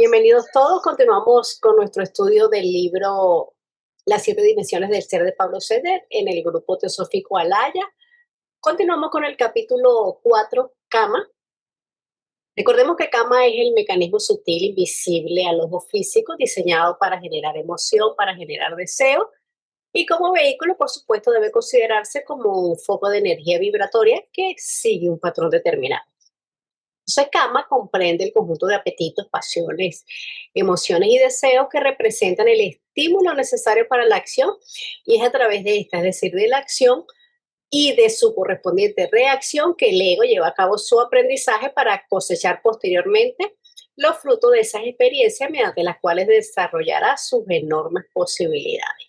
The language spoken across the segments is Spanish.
Bienvenidos todos. Continuamos con nuestro estudio del libro Las siete dimensiones del ser de Pablo Seder en el grupo teosófico Alaya. Continuamos con el capítulo 4, Kama. Recordemos que Kama es el mecanismo sutil, invisible al ojo físico, diseñado para generar emoción, para generar deseo. Y como vehículo, por supuesto, debe considerarse como un foco de energía vibratoria que sigue un patrón determinado. Entonces, Kama comprende el conjunto de apetitos, pasiones, emociones y deseos que representan el estímulo necesario para la acción, y es a través de esta, es decir, de la acción y de su correspondiente reacción, que el ego lleva a cabo su aprendizaje para cosechar posteriormente los frutos de esas experiencias mediante las cuales desarrollará sus enormes posibilidades.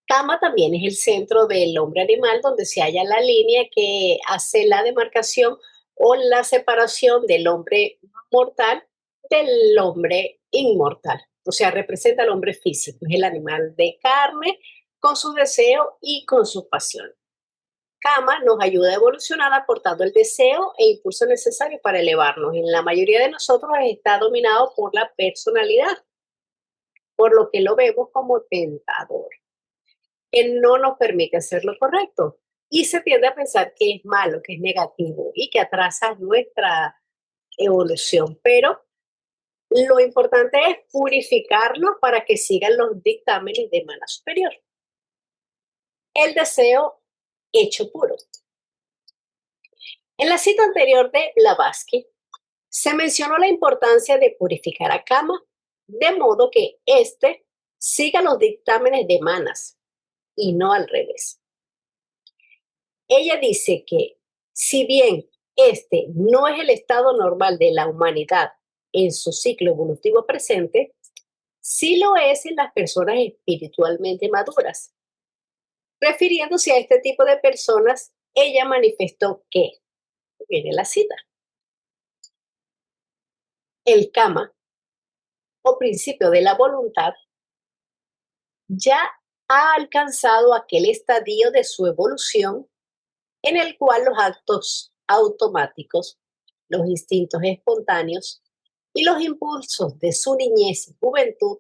Kama también es el centro del hombre animal, donde se halla la línea que hace la demarcación o la separación del hombre mortal del hombre inmortal. O sea, representa al hombre físico, es el animal de carne con sus deseos y con sus pasiones. Kama nos ayuda a evolucionar aportando el deseo e impulso necesario para elevarnos. En la mayoría de nosotros está dominado por la personalidad, por lo que lo vemos como tentador, que no nos permite hacer lo correcto. Y se tiende a pensar que es malo, que es negativo y que atrasa nuestra evolución. Pero lo importante es purificarlo para que sigan los dictámenes de mana superior. El deseo hecho puro. En la cita anterior de Blavatsky se mencionó la importancia de purificar a Kama de modo que éste siga los dictámenes de manas y no al revés. Ella dice que si bien este no es el estado normal de la humanidad en su ciclo evolutivo presente, sí lo es en las personas espiritualmente maduras. Refiriéndose a este tipo de personas, ella manifestó que, viene la cita, el Kama, o principio de la voluntad, ya ha alcanzado aquel estadio de su evolución en el cual los actos automáticos, los instintos espontáneos y los impulsos de su niñez y juventud,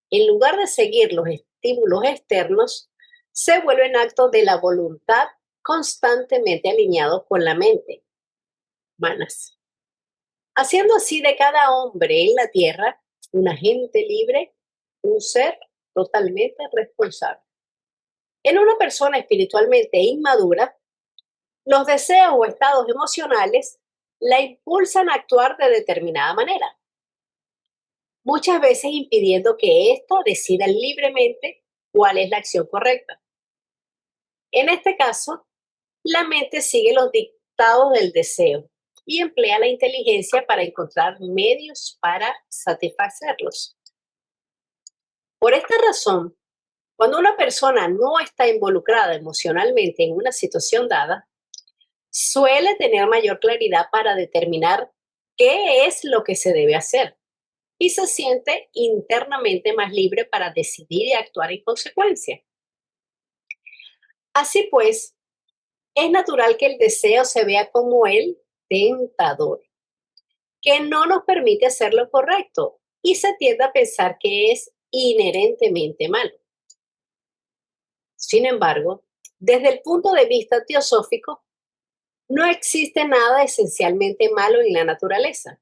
en lugar de seguir los estímulos externos, se vuelven actos de la voluntad constantemente alineados con la mente, manas. Haciendo así de cada hombre en la tierra un agente libre, un ser totalmente responsable. En una persona espiritualmente inmadura, los deseos o estados emocionales la impulsan a actuar de determinada manera, muchas veces impidiendo que ésta decida libremente cuál es la acción correcta. En este caso, la mente sigue los dictados del deseo y emplea la inteligencia para encontrar medios para satisfacerlos. Por esta razón, cuando una persona no está involucrada emocionalmente en una situación dada, suele tener mayor claridad para determinar qué es lo que se debe hacer y se siente internamente más libre para decidir y actuar en consecuencia. Así pues, es natural que el deseo se vea como el tentador, que no nos permite hacer lo correcto y se tiende a pensar que es inherentemente malo. Sin embargo, desde el punto de vista teosófico, no existe nada esencialmente malo en la naturaleza.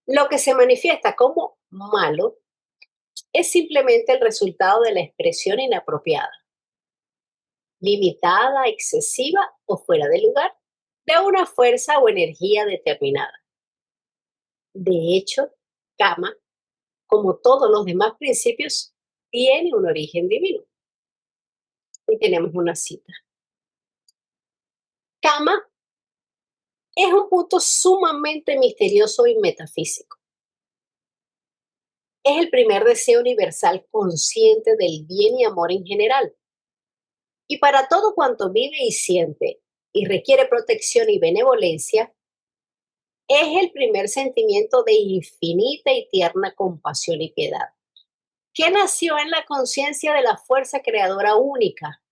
Lo que se manifiesta como malo es simplemente el resultado de la expresión inapropiada, limitada, excesiva o fuera de lugar de una fuerza o energía determinada. De hecho, Kama, como todos los demás principios, tiene un origen divino. Y tenemos una cita. Kama es un punto sumamente misterioso y metafísico. Es el primer deseo universal consciente del bien y amor en general. Y para todo cuanto vive y siente y requiere protección y benevolencia, es el primer sentimiento de infinita y tierna compasión y piedad, que nació en la conciencia de la fuerza creadora única,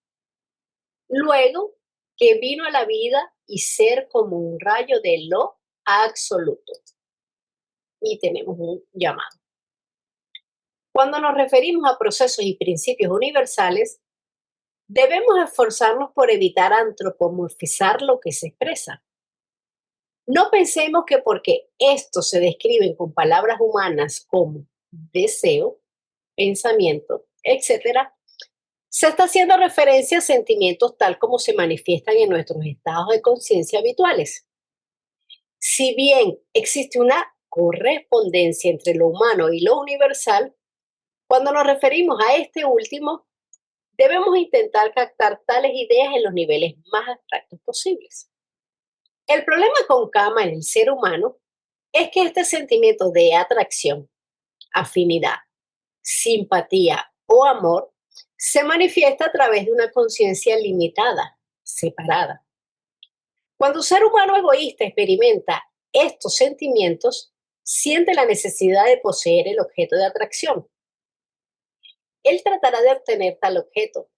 luego que vino a la vida y ser como un rayo de lo absoluto. y tenemos un llamado. Cuando nos referimos a procesos y principios universales, debemos esforzarnos por evitar antropomorfizar lo que se expresa. No pensemos que porque estos se describen con palabras humanas como deseo, pensamiento, etcétera, se está haciendo referencia a sentimientos tal como se manifiestan en nuestros estados de conciencia habituales. Si bien existe una correspondencia entre lo humano y lo universal, cuando nos referimos a este último, debemos intentar captar tales ideas en los niveles más abstractos posibles. El problema con Kama en el ser humano es que este sentimiento de atracción, afinidad, simpatía o amor se manifiesta a través de una conciencia limitada, separada. Cuando un ser humano egoísta experimenta estos sentimientos, siente la necesidad de poseer el objeto de atracción. Él tratará de obtener tal objeto,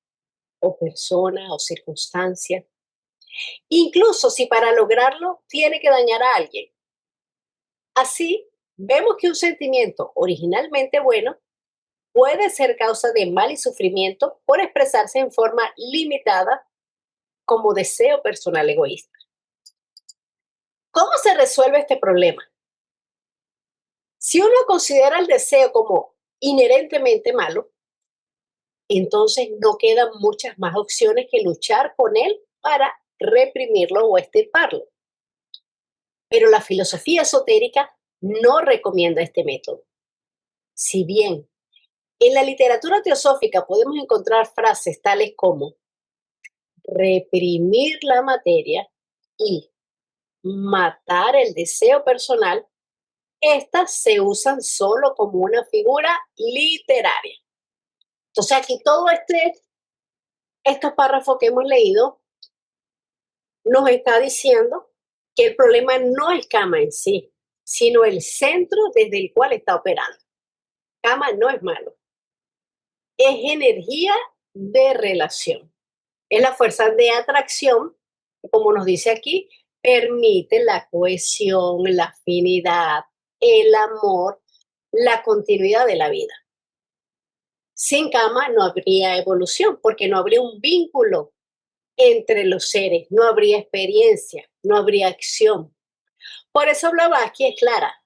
o persona, o circunstancia, incluso si para lograrlo tiene que dañar a alguien. Así, vemos que un sentimiento originalmente bueno puede ser causa de mal y sufrimiento por expresarse en forma limitada como deseo personal egoísta. ¿Cómo se resuelve este problema? Si uno considera el deseo como inherentemente malo, entonces no quedan muchas más opciones que luchar con él para reprimirlo o extirparlo. Pero la filosofía esotérica no recomienda este método. Si bien en la literatura teosófica podemos encontrar frases tales como reprimir la materia y matar el deseo personal, estas se usan solo como una figura literaria. Entonces aquí estos párrafos que hemos leído nos está diciendo que el problema no es Kama en sí, sino el centro desde el cual está operando. Kama no es malo, es energía de relación. Es la fuerza de atracción, como nos dice aquí, permite la cohesión, la afinidad, el amor, la continuidad de la vida. Sin Kama no habría evolución, porque no habría un vínculo entre los seres, no habría experiencia, no habría acción. Por eso Blavatsky es clara,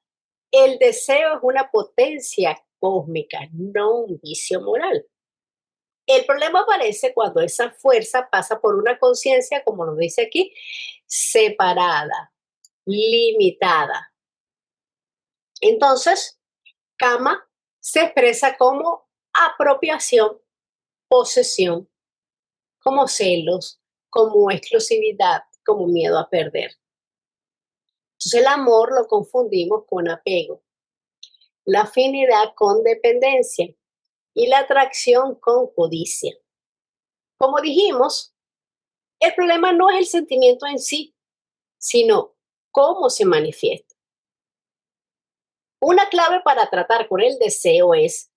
el deseo es una potencia cósmica, no un vicio moral. El problema aparece cuando esa fuerza pasa por una conciencia, como nos dice aquí, separada, limitada. Entonces, Kama se expresa como apropiación, posesión, como celos, como exclusividad, como miedo a perder. Entonces el amor lo confundimos con apego, la afinidad con dependencia y la atracción con codicia. Como dijimos, el problema no es el sentimiento en sí, sino cómo se manifiesta. Una clave para tratar con el deseo es,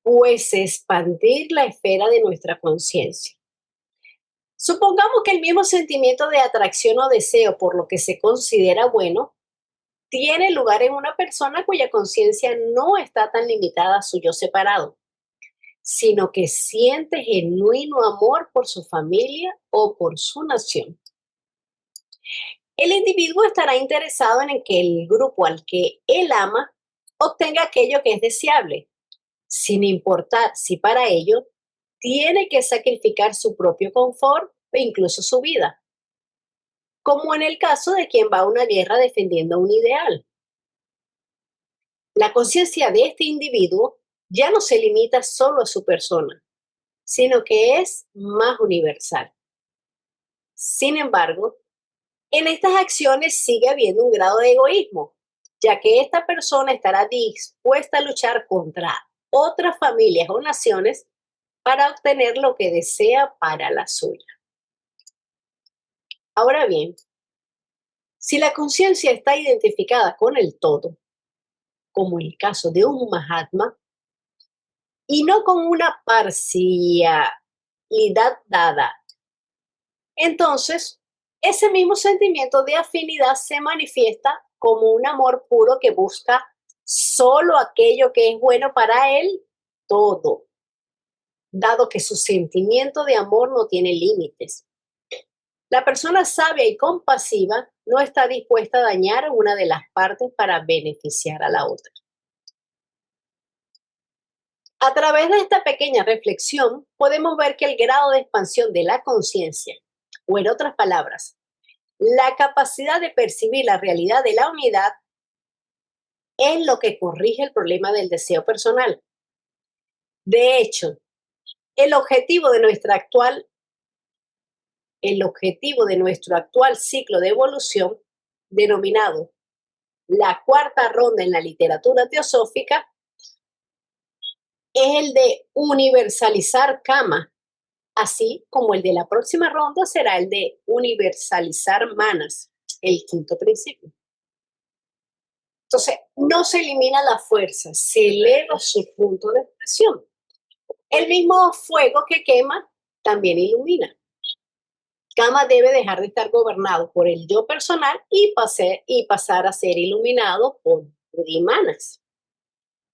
pues, expandir la esfera de nuestra conciencia. Supongamos que el mismo sentimiento de atracción o deseo por lo que se considera bueno tiene lugar en una persona cuya conciencia no está tan limitada a su yo separado, sino que siente genuino amor por su familia o por su nación. El individuo estará interesado en que el grupo al que él ama obtenga aquello que es deseable, sin importar si para ello tiene que sacrificar su propio confort e incluso su vida, como en el caso de quien va a una guerra defendiendo un ideal. La conciencia de este individuo ya no se limita solo a su persona, sino que es más universal. Sin embargo, en estas acciones sigue habiendo un grado de egoísmo, ya que esta persona estará dispuesta a luchar contra otras familias o naciones para obtener lo que desea para la suya. Ahora bien, si la conciencia está identificada con el todo, como el caso de un Mahatma, y no con una parcialidad dada, entonces ese mismo sentimiento de afinidad se manifiesta como un amor puro que busca solo aquello que es bueno para él, todo, dado que su sentimiento de amor no tiene límites. La persona sabia y compasiva no está dispuesta a dañar a una de las partes para beneficiar a la otra. A través de esta pequeña reflexión, podemos ver que el grado de expansión de la conciencia, o en otras palabras, la capacidad de percibir la realidad de la unidad, es lo que corrige el problema del deseo personal. De hecho, el objetivo de nuestra actual el objetivo de nuestro actual ciclo de evolución, denominado la cuarta ronda en la literatura teosófica, es el de universalizar Kama, así como el de la próxima ronda será el de universalizar Manas, el quinto principio. Entonces, no se elimina la fuerza, se eleva su punto de expresión. El mismo fuego que quema también ilumina. Kama debe dejar de estar gobernado por el yo personal y pasar a ser iluminado por Buddhimanas.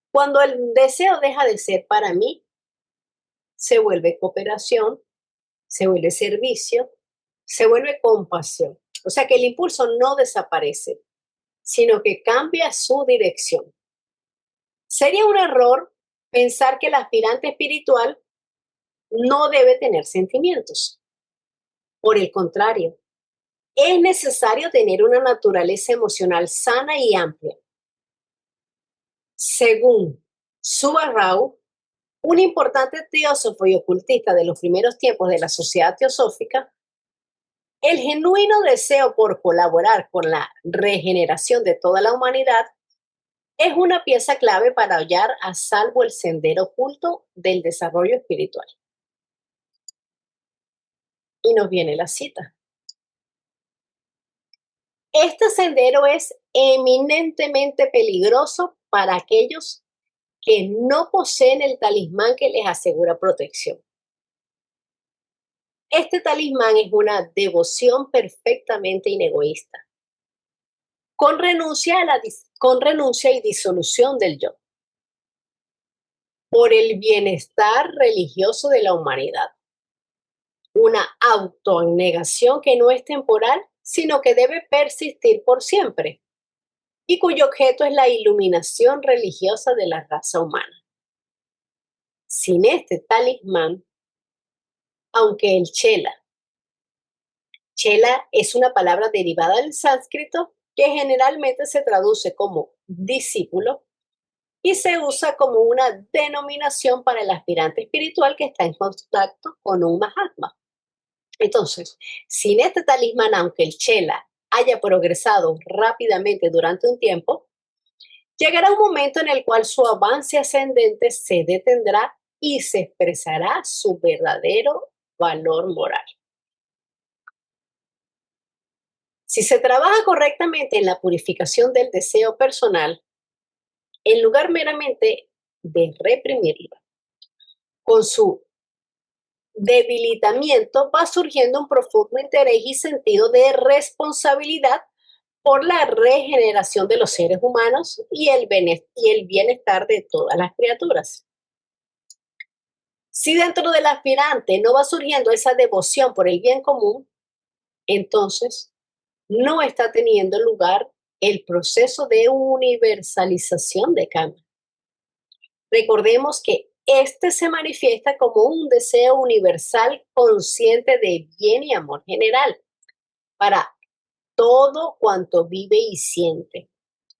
Cuando el deseo deja de ser para mí, se vuelve cooperación, se vuelve servicio, se vuelve compasión. O sea que el impulso no desaparece, sino que cambia su dirección. Sería un error pensar que el aspirante espiritual no debe tener sentimientos. Por el contrario, es necesario tener una naturaleza emocional sana y amplia. Según Suba Rao, un importante teósofo y ocultista de los primeros tiempos de la sociedad teosófica, el genuino deseo por colaborar con la regeneración de toda la humanidad es una pieza clave para hallar a salvo el sendero oculto del desarrollo espiritual. Y nos viene la cita. Este sendero es eminentemente peligroso para aquellos que no poseen el talismán que les asegura protección. Este talismán es una devoción perfectamente inegoísta, con renuncia y disolución del yo, por el bienestar religioso de la humanidad. Una autonegación que no es temporal, sino que debe persistir por siempre, y cuyo objeto es la iluminación religiosa de la raza humana. Sin este talismán, aunque el chela es una palabra derivada del sánscrito que generalmente se traduce como discípulo y se usa como una denominación para el aspirante espiritual que está en contacto con un Mahatma. Entonces, sin este talismán, aunque el chela haya progresado rápidamente durante un tiempo, llegará un momento en el cual su avance ascendente se detendrá y se expresará su verdadero valor moral. Si se trabaja correctamente en la purificación del deseo personal, en lugar meramente de reprimirlo, con su debilitamiento va surgiendo un profundo interés y sentido de responsabilidad por la regeneración de los seres humanos y el bienestar de todas las criaturas. Si dentro del aspirante no va surgiendo esa devoción por el bien común, entonces no está teniendo lugar el proceso de universalización de Kama. Recordemos que este se manifiesta como un deseo universal consciente de bien y amor general para todo cuanto vive y siente,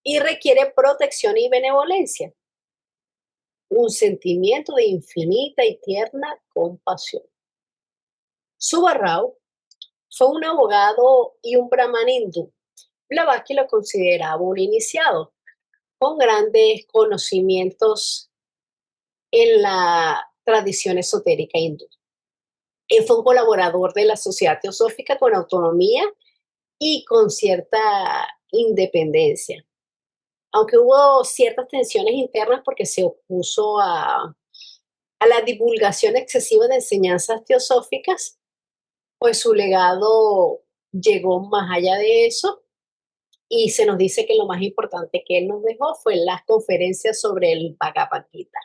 y requiere protección y benevolencia, un sentimiento de infinita y tierna compasión. Subba Rao fue un abogado y un brahman hindú. Blavatsky lo consideraba un iniciado con grandes conocimientos en la tradición esotérica hindú. Él fue un colaborador de la Sociedad Teosófica con autonomía y con cierta independencia, aunque hubo ciertas tensiones internas porque se opuso a la divulgación excesiva de enseñanzas teosóficas, pues su legado llegó más allá de eso y se nos dice que lo más importante que él nos dejó fue las conferencias sobre el Bhagavad Gita.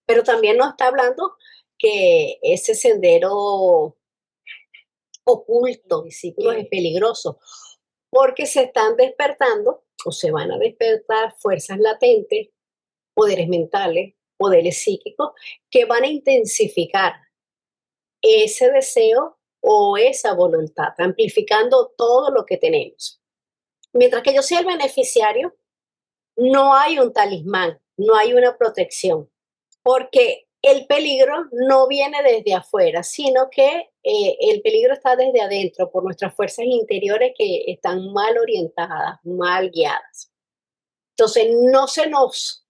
Pero también nos está hablando que ese sendero oculto, discípulos, es peligroso, porque se están despertando o se van a despertar fuerzas latentes, poderes mentales, poderes psíquicos, que van a intensificar ese deseo o esa voluntad, amplificando todo lo que tenemos. Mientras que yo sea el beneficiario, no hay un talismán, no hay una protección, porque el peligro no viene desde afuera, sino que el peligro está desde adentro por nuestras fuerzas interiores que están mal orientadas, mal guiadas. Entonces, no se nos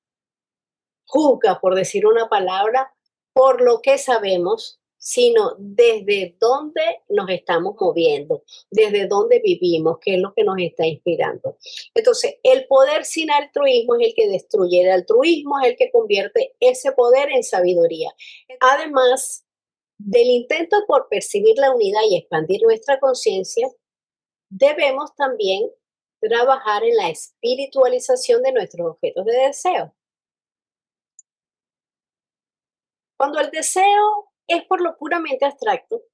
juzga, por decir una palabra, por lo que sabemos, sino desde dónde nos estamos moviendo, desde dónde vivimos, qué es lo que nos está inspirando. Entonces, el poder sin altruismo es el que destruye, el altruismo es el que convierte ese poder en sabiduría. Además del intento por percibir la unidad y expandir nuestra conciencia, debemos también trabajar en la espiritualización de nuestros objetos de deseo. Cuando el deseo es por lo puramente abstracto,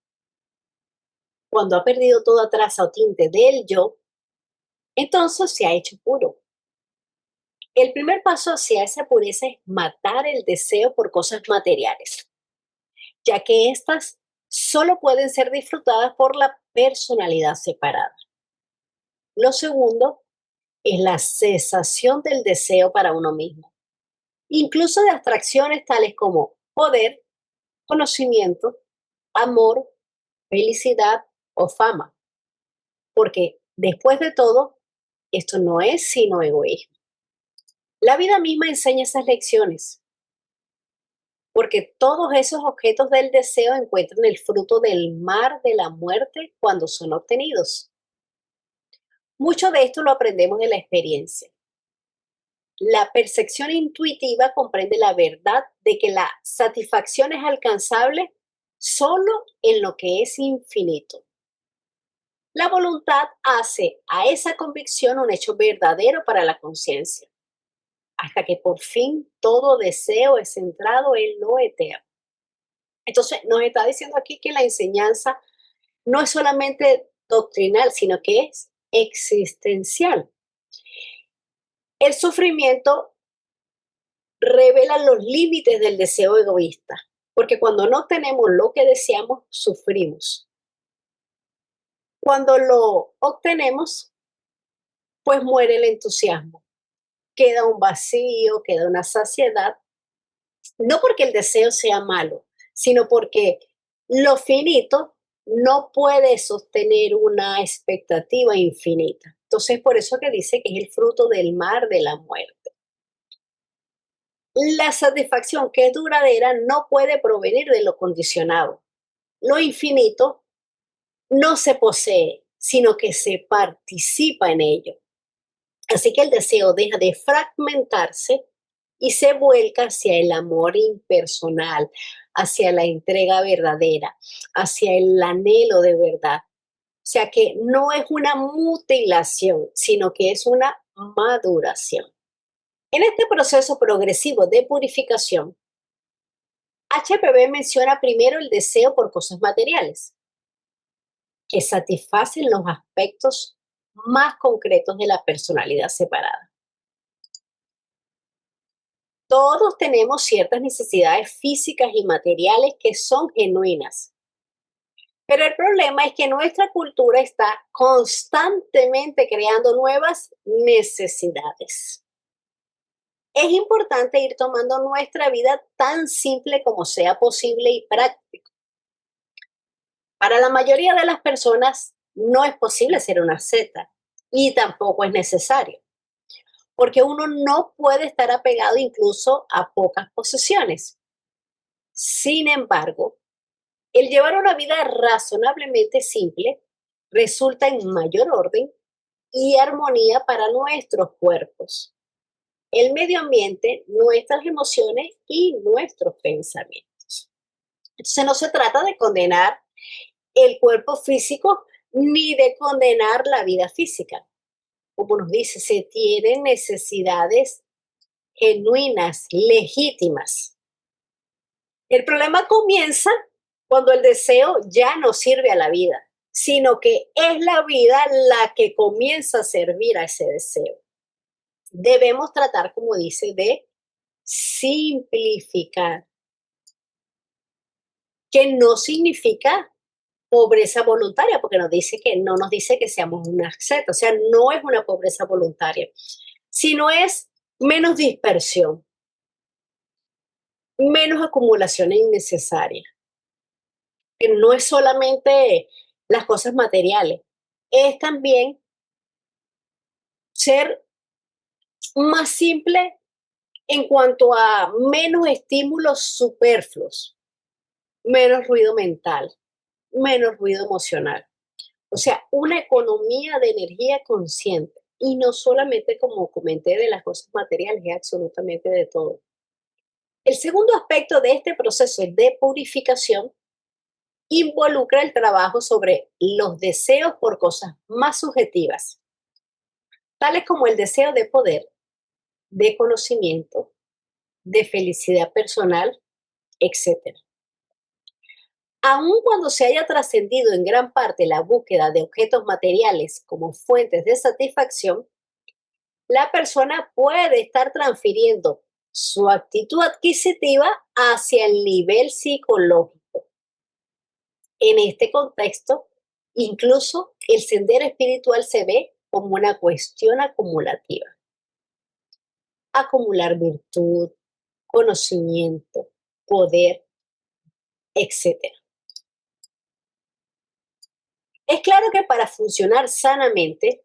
cuando ha perdido toda traza o tinte del yo, entonces se ha hecho puro. El primer paso hacia esa pureza es matar el deseo por cosas materiales, ya que éstas solo pueden ser disfrutadas por la personalidad separada. Lo segundo es la cesación del deseo para uno mismo, incluso de abstracciones tales como poder, conocimiento, amor, felicidad o fama, porque después de todo, esto no es sino egoísmo. La vida misma enseña esas lecciones, porque todos esos objetos del deseo encuentran el fruto del mar de la muerte cuando son obtenidos. Mucho de esto lo aprendemos de la experiencia. La percepción intuitiva comprende la verdad de que la satisfacción es alcanzable solo en lo que es infinito. La voluntad hace a esa convicción un hecho verdadero para la conciencia, hasta que por fin todo deseo es centrado en lo eterno. Entonces, nos está diciendo aquí que la enseñanza no es solamente doctrinal, sino que es existencial. El sufrimiento revela los límites del deseo egoísta, porque cuando no tenemos lo que deseamos, sufrimos. Cuando lo obtenemos, pues muere el entusiasmo. Queda un vacío, queda una saciedad, no porque el deseo sea malo, sino porque lo finito no puede sostener una expectativa infinita. Entonces, por eso que dice que es el fruto del mar de la muerte. La satisfacción que es duradera no puede provenir de lo condicionado. Lo infinito no se posee, sino que se participa en ello. Así que el deseo deja de fragmentarse y se vuelca hacia el amor impersonal, hacia la entrega verdadera, hacia el anhelo de verdad. O sea que no es una mutilación, sino que es una maduración. En este proceso progresivo de purificación, HPB menciona primero el deseo por cosas materiales, que satisfacen los aspectos más concretos de la personalidad separada. Todos tenemos ciertas necesidades físicas y materiales que son genuinas, pero el problema es que nuestra cultura está constantemente creando nuevas necesidades. Es importante ir tomando nuestra vida tan simple como sea posible y práctico. Para la mayoría de las personas no es posible ser una asceta y tampoco es necesario, porque uno no puede estar apegado incluso a pocas posesiones. Sin embargo, el llevar una vida razonablemente simple resulta en mayor orden y armonía para nuestros cuerpos, el medio ambiente, nuestras emociones y nuestros pensamientos. Entonces no se trata de condenar el cuerpo físico ni de condenar la vida física. como nos dice, se tienen necesidades genuinas, legítimas. El problema comienza cuando el deseo ya no sirve a la vida, sino que es la vida la que comienza a servir a ese deseo. Debemos tratar, como dice, de simplificar, que no significa pobreza voluntaria, porque no nos dice que seamos una secta, o sea, no es una pobreza voluntaria, sino es menos dispersión, menos acumulaciones innecesarias, que no es solamente las cosas materiales, es también ser más simple en cuanto a menos estímulos superfluos, menos ruido mental, menos ruido emocional. O sea, una economía de energía consciente. Y no solamente, como comenté, de las cosas materiales, es absolutamente de todo. El segundo aspecto de este proceso de purificación involucra el trabajo sobre los deseos por cosas más subjetivas, tales como el deseo de poder, de conocimiento, de felicidad personal, etcétera. Aun cuando se haya trascendido en gran parte la búsqueda de objetos materiales como fuentes de satisfacción, la persona puede estar transfiriendo su actitud adquisitiva hacia el nivel psicológico. En este contexto, incluso el sendero espiritual se ve como una cuestión acumulativa. Acumular virtud, conocimiento, poder, etcétera. Es claro que para funcionar sanamente,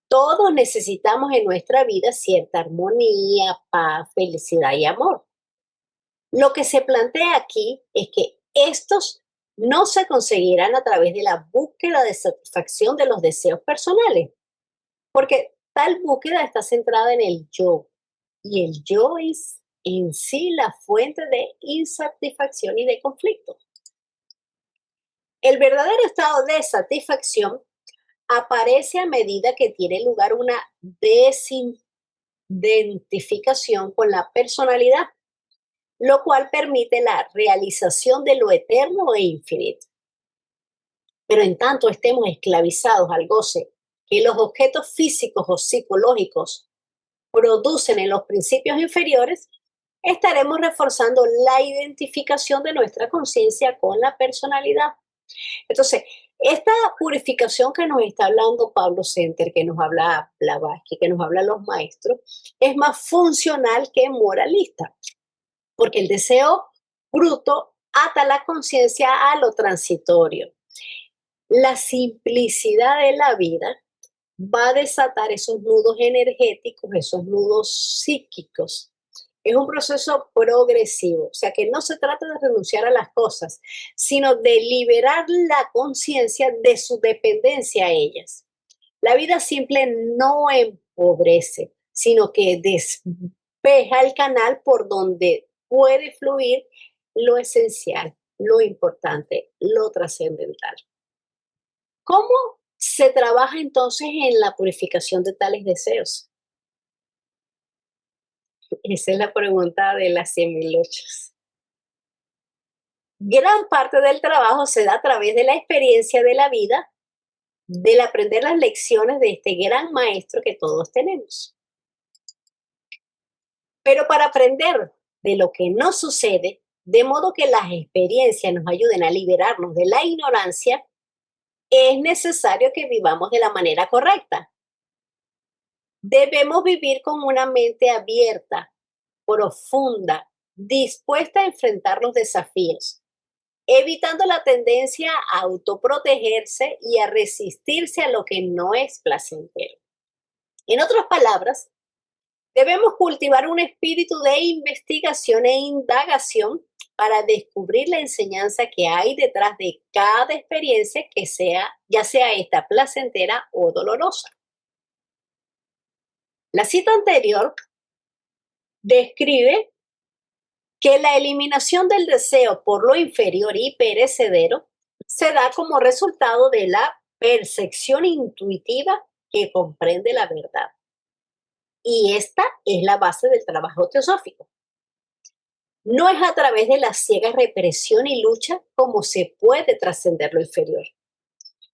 todos necesitamos en nuestra vida cierta armonía, paz, felicidad y amor. Lo que se plantea aquí es que estos no se conseguirán a través de la búsqueda de satisfacción de los deseos personales, porque tal búsqueda está centrada en el yo, y el yo es en sí la fuente de insatisfacción y de conflicto. El verdadero estado de satisfacción aparece a medida que tiene lugar una desidentificación con la personalidad, lo cual permite la realización de lo eterno e infinito. Pero en tanto estemos esclavizados al goce que los objetos físicos o psicológicos producen en los principios inferiores, estaremos reforzando la identificación de nuestra conciencia con la personalidad. Entonces, esta purificación que nos está hablando Pablo Center, que nos habla Blavatsky, que nos hablan los maestros, es más funcional que moralista, porque el deseo bruto ata la conciencia a lo transitorio. La simplicidad de la vida va a desatar esos nudos energéticos, esos nudos psíquicos. Es un proceso progresivo, o sea que no se trata de renunciar a las cosas, sino de liberar la conciencia de su dependencia a ellas. La vida simple no empobrece, sino que despeja el canal por donde puede fluir lo esencial, lo importante, lo trascendental. ¿Cómo se trabaja entonces en la purificación de tales deseos? Esa es la pregunta de las 100.000 luchas. Gran parte del trabajo se da a través de la experiencia de la vida, del aprender las lecciones de este gran maestro que todos tenemos. Pero para aprender de lo que no sucede, de modo que las experiencias nos ayuden a liberarnos de la ignorancia, es necesario que vivamos de la manera correcta. Debemos vivir con una mente abierta, profunda, dispuesta a enfrentar los desafíos, evitando la tendencia a autoprotegerse y a resistirse a lo que no es placentero. En otras palabras, debemos cultivar un espíritu de investigación e indagación para descubrir la enseñanza que hay detrás de cada experiencia que sea, ya sea esta placentera o dolorosa. La cita anterior describe que la eliminación del deseo por lo inferior y perecedero se da como resultado de la percepción intuitiva que comprende la verdad. Y esta es la base del trabajo teosófico. No es a través de la ciega represión y lucha como se puede trascender lo inferior,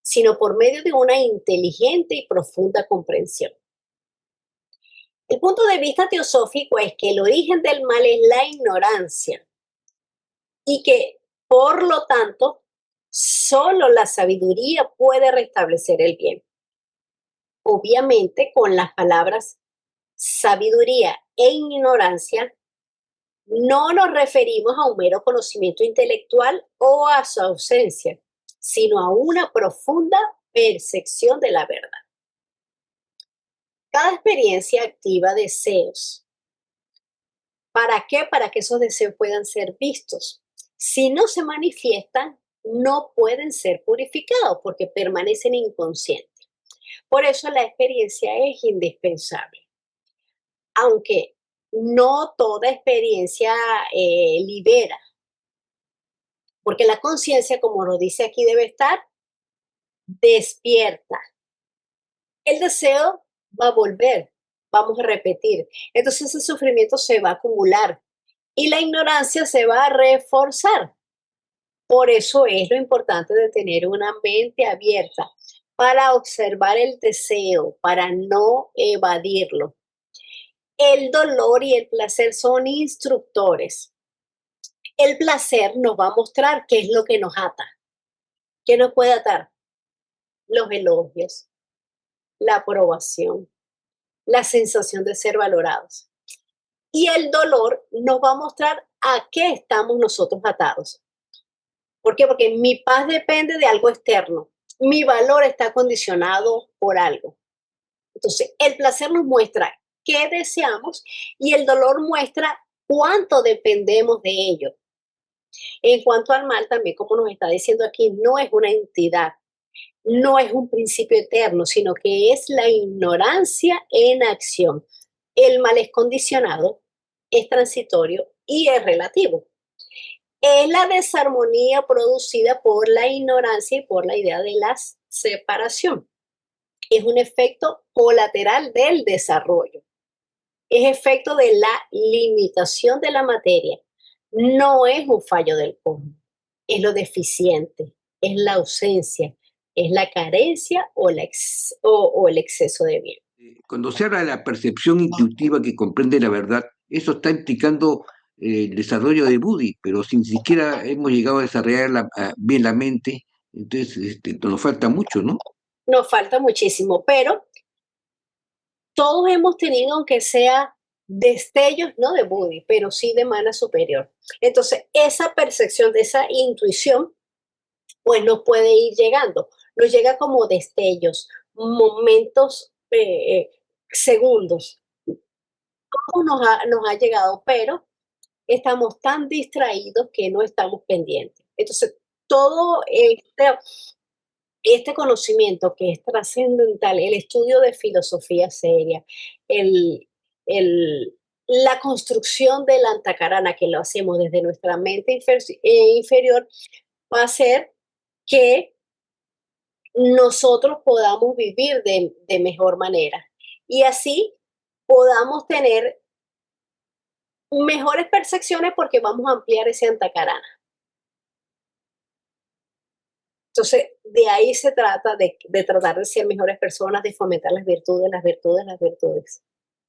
sino por medio de una inteligente y profunda comprensión. El punto de vista teosófico es que el origen del mal es la ignorancia y que, por lo tanto, solo la sabiduría puede restablecer el bien. Obviamente, con las palabras sabiduría e ignorancia, no nos referimos a un mero conocimiento intelectual o a su ausencia, sino a una profunda percepción de la verdad. Cada experiencia activa deseos. ¿Para qué? Para que esos deseos puedan ser vistos. Si no se manifiestan, no pueden ser purificados porque permanecen inconscientes. Por eso la experiencia es indispensable. Aunque no toda experiencia libera, porque la conciencia, como lo dice aquí, debe estar despierta. El deseo va a volver, vamos a repetir. Entonces ese sufrimiento se va a acumular y la ignorancia se va a reforzar. Por eso es lo importante de tener una mente abierta para observar el deseo, para no evadirlo. El dolor y el placer son instructores. El placer nos va a mostrar qué es lo que nos ata. ¿Qué nos puede atar? Los elogios, la aprobación, la sensación de ser valorados. Y el dolor nos va a mostrar a qué estamos nosotros atados. ¿Por qué? Porque mi paz depende de algo externo. Mi valor está condicionado por algo. Entonces, el placer nos muestra qué deseamos y el dolor muestra cuánto dependemos de ello. En cuanto al mal, también como nos está diciendo aquí, no es una entidad, no es un principio eterno, sino que es la ignorancia en acción. El mal es condicionado, es transitorio y es relativo. Es la desarmonía producida por la ignorancia y por la idea de la separación. Es un efecto colateral del desarrollo. Es efecto de la limitación de la materia. No es un fallo del cosmos. Es lo deficiente, es la ausencia, es la carencia o el exceso de bien. Cuando se habla de la percepción intuitiva que comprende la verdad, eso está implicando el desarrollo de Buddhi, pero si ni siquiera hemos llegado a desarrollar bien la mente, entonces nos falta mucho, ¿no? Nos falta muchísimo, pero todos hemos tenido, aunque sea destellos, no de Buddhi, pero sí de mana superior. Entonces, esa percepción de esa intuición, pues nos puede ir llegando. Nos llega como destellos, momentos, segundos. Todo nos ha llegado, pero estamos tan distraídos que no estamos pendientes. Entonces, todo este conocimiento que es trascendental, el estudio de filosofía seria, el, la construcción del antakarana, que lo hacemos desde nuestra mente inferior, va a hacer que nosotros podamos vivir de mejor manera y así podamos tener mejores percepciones porque vamos a ampliar ese antakarana. Entonces, de ahí se trata de tratar de ser mejores personas, de fomentar las virtudes, las virtudes, las virtudes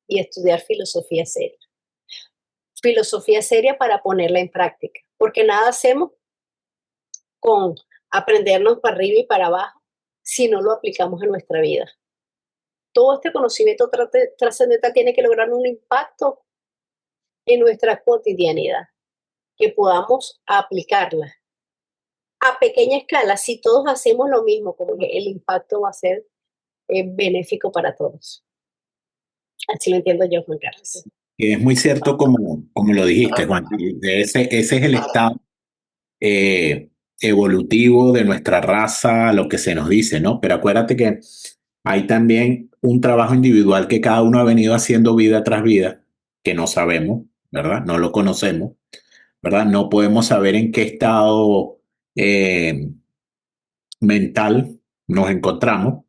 y estudiar filosofía seria. Filosofía seria para ponerla en práctica, porque nada hacemos con aprendernos para arriba y para abajo si no lo aplicamos en nuestra vida. Todo este conocimiento trascendental tiene que lograr un impacto en nuestra cotidianidad, que podamos aplicarla a pequeña escala. Si todos hacemos lo mismo, como que el impacto va a ser benéfico para todos. Así lo entiendo yo, Juan Carlos. Y es muy cierto como lo dijiste, Juan. Ese es el estado evolutivo de nuestra raza, lo que se nos dice, ¿no? Pero acuérdate que hay también un trabajo individual que cada uno ha venido haciendo vida tras vida, que no sabemos, ¿verdad? No lo conocemos, ¿verdad? No podemos saber en qué estado mental nos encontramos,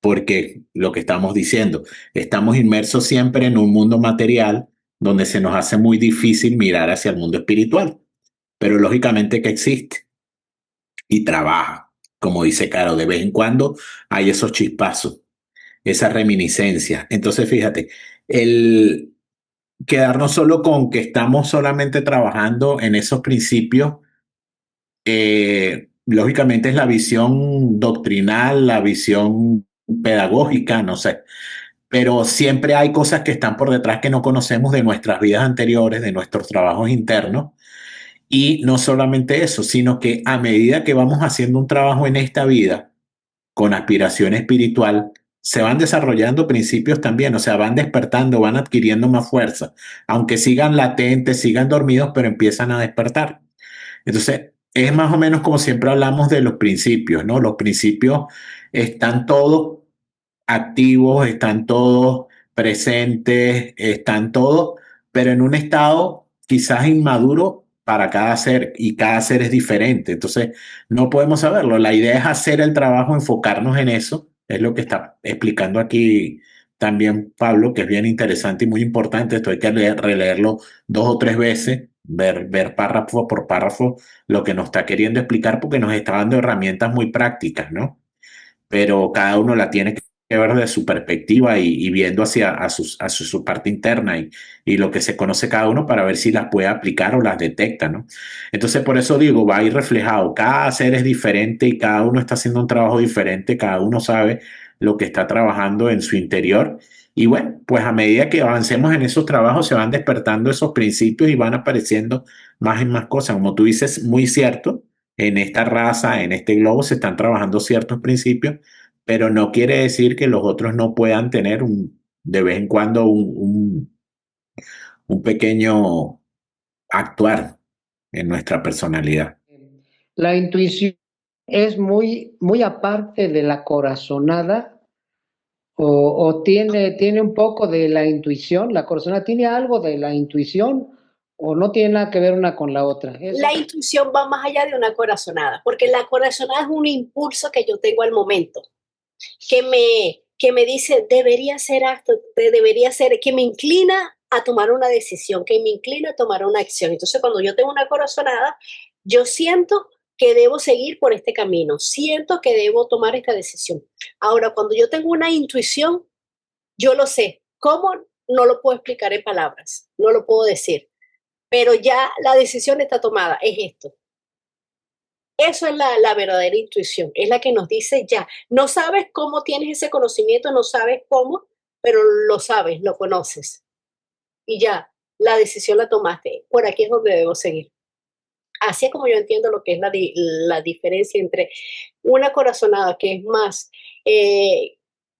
porque lo que estamos diciendo, estamos inmersos siempre en un mundo material donde se nos hace muy difícil mirar hacia el mundo espiritual, pero lógicamente que existe y trabaja. Como dice Caro, de vez en cuando hay esos chispazos, esa reminiscencia. Entonces, fíjate, el quedarnos solo con que estamos solamente trabajando en esos principios, lógicamente es la visión doctrinal, la visión pedagógica, no sé, pero siempre hay cosas que están por detrás que no conocemos de nuestras vidas anteriores, de nuestros trabajos internos. Y no solamente eso, sino que a medida que vamos haciendo un trabajo en esta vida con aspiración espiritual, se van desarrollando principios también, o sea, van despertando, van adquiriendo más fuerza, aunque sigan latentes, sigan dormidos, pero empiezan a despertar. Entonces, es más o menos como siempre hablamos de los principios, ¿no? Los principios están todos activos, están todos presentes, están todos, pero en un estado quizás inmaduro para cada ser y cada ser es diferente. Entonces, no podemos saberlo. La idea es hacer el trabajo, enfocarnos en eso. Es lo que está explicando aquí también Pablo, que es bien interesante y muy importante. Esto hay que releerlo 2 o 3 veces, ver párrafo por párrafo lo que nos está queriendo explicar porque nos está dando herramientas muy prácticas, ¿no? Pero cada uno la tiene que ver de su perspectiva y viendo hacia su parte interna y lo que se conoce cada uno para ver si las puede aplicar o las detecta, ¿no? Entonces, por eso digo, va a ir reflejado. Cada ser es diferente y cada uno está haciendo un trabajo diferente, cada uno sabe lo que está trabajando en su interior. Y bueno, pues a medida que avancemos en esos trabajos, se van despertando esos principios y van apareciendo más y más cosas. Como tú dices, muy cierto, en esta raza, en este globo, se están trabajando ciertos principios, pero no quiere decir que los otros no puedan tener de vez en cuando un pequeño actuar en nuestra personalidad. La intuición es muy aparte de la corazonada o tiene un poco de la intuición. La corazonada tiene algo de la intuición o no tiene nada que ver una con la otra. La intuición va más allá de una corazonada, porque la corazonada es un impulso que yo tengo al momento, que me dice, debería ser esto, debería ser, que me inclina a tomar una decisión, que me inclina a tomar una acción. Entonces, cuando yo tengo una corazonada, yo siento que debo seguir por este camino, siento que debo tomar esta decisión. Ahora, cuando yo tengo una intuición, yo lo sé. ¿Cómo? No lo puedo explicar en palabras, no lo puedo decir, pero ya la decisión está tomada, es esto. Eso es la verdadera intuición, es la que nos dice ya. No sabes cómo tienes ese conocimiento, no sabes cómo, pero lo sabes, lo conoces. Y ya, la decisión la tomaste. Por aquí es donde debo seguir. Así es como yo entiendo lo que es la diferencia entre una corazonada que es más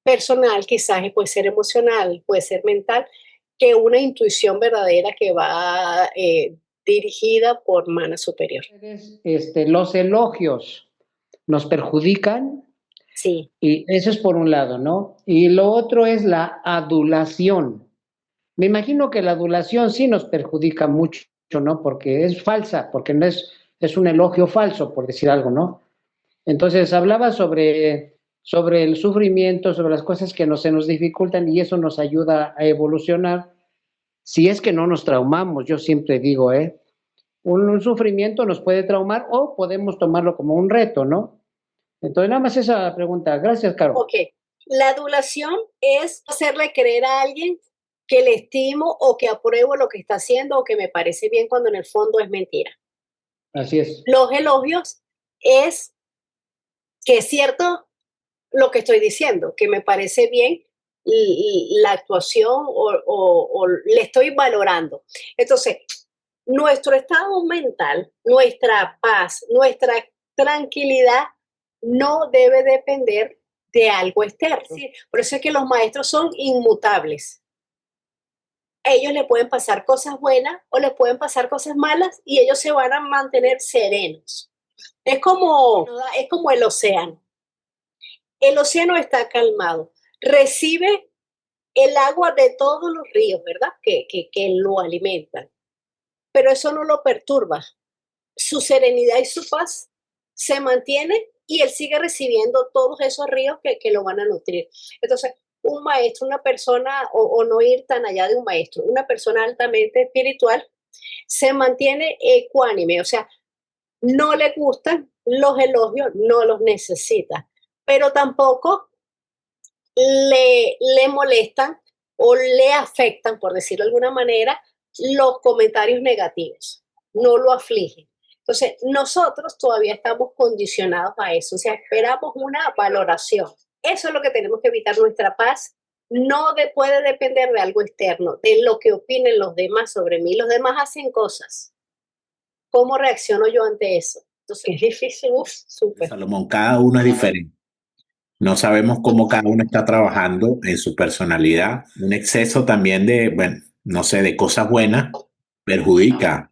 personal, quizás puede ser emocional, puede ser mental, que una intuición verdadera que va dirigida por mana superior. Los elogios nos perjudican. Sí. Y eso es por un lado, ¿no? Y lo otro es la adulación. Me imagino que la adulación sí nos perjudica mucho, ¿no? Porque es falsa, porque no es un elogio falso, por decir algo, ¿no? Entonces hablaba sobre el sufrimiento, sobre las cosas que se nos dificultan y eso nos ayuda a evolucionar si es que no nos traumamos. Yo siempre digo, un sufrimiento nos puede traumar o podemos tomarlo como un reto, ¿no? Entonces, nada más esa pregunta. Gracias, Caro. Ok. La adulación es hacerle creer a alguien que le estimo o que apruebo lo que está haciendo o que me parece bien cuando en el fondo es mentira. Así es. Los elogios es que es cierto lo que estoy diciendo, que me parece bien la actuación o le estoy valorando. Entonces, nuestro estado mental, nuestra paz, nuestra tranquilidad no debe depender de algo externo. Por eso es que los maestros son inmutables. Ellos le pueden pasar cosas buenas o les pueden pasar cosas malas y ellos se van a mantener serenos. Es como el océano. El océano está calmado, recibe el agua de todos los ríos, ¿verdad? Que lo alimentan, pero eso no lo perturba. Su serenidad y su paz se mantiene y él sigue recibiendo todos esos ríos que lo van a nutrir. Entonces, un maestro, una persona, o no ir tan allá de un maestro, una persona altamente espiritual, se mantiene ecuánime, o sea, no le gustan los elogios, no los necesita, pero tampoco le molestan o le afectan, por decirlo de alguna manera, los comentarios negativos, no lo afligen. Entonces, nosotros todavía estamos condicionados a eso, o sea, esperamos una valoración. Eso es lo que tenemos que evitar, nuestra paz no puede depender de algo externo, de lo que opinen los demás sobre mí. Los demás hacen cosas. ¿Cómo reacciono yo ante eso? Entonces, es difícil, súper. Salomón, cada uno es diferente. No sabemos cómo cada uno está trabajando en su personalidad. Un exceso también de, bueno, no sé, de cosas buenas perjudica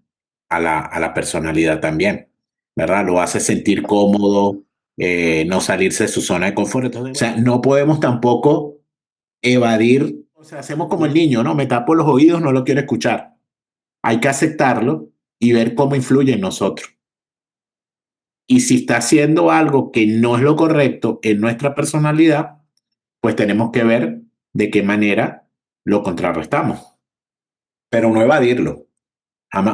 a la personalidad también, ¿verdad? Lo hace sentir cómodo, no salirse de su zona de confort. Entonces, o sea, no podemos tampoco evadir, o sea, hacemos como el niño, ¿no? Me tapo los oídos, no lo quiero escuchar. Hay que aceptarlo y ver cómo influye en nosotros. Y si está haciendo algo que no es lo correcto en nuestra personalidad, pues tenemos que ver de qué manera lo contrarrestamos, pero no evadirlo.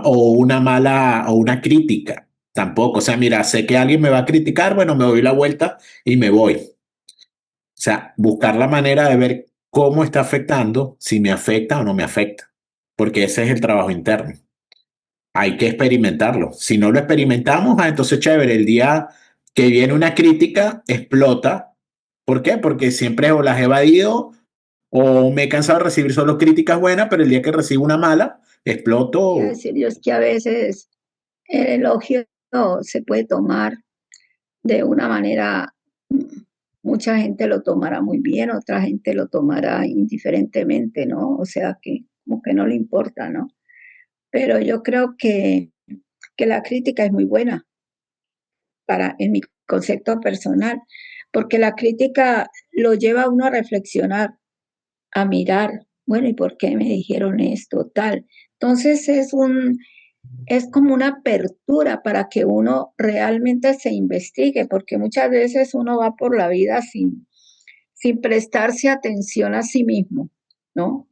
O una mala, o una crítica, tampoco. O sea, mira, sé que alguien me va a criticar, bueno, me doy la vuelta y me voy. O sea, buscar la manera de ver cómo está afectando, si me afecta o no me afecta, porque ese es el trabajo interno. Hay que experimentarlo. Si no lo experimentamos, entonces chévere, el día que viene una crítica, explota. ¿Por qué? Porque siempre o las he evadido o me he cansado de recibir solo críticas buenas, pero el día que recibo una mala, exploto. Quería decir yo es que a veces el elogio se puede tomar de una manera, mucha gente lo tomará muy bien, otra gente lo tomará indiferentemente, ¿no? O sea, que como que no le importa, ¿no? Pero yo creo que la crítica es muy buena en mi concepto personal, porque la crítica lo lleva a uno a reflexionar, a mirar, bueno, ¿y por qué me dijeron esto, tal? Entonces es como una apertura para que uno realmente se investigue, porque muchas veces uno va por la vida sin prestarse atención a sí mismo, ¿no?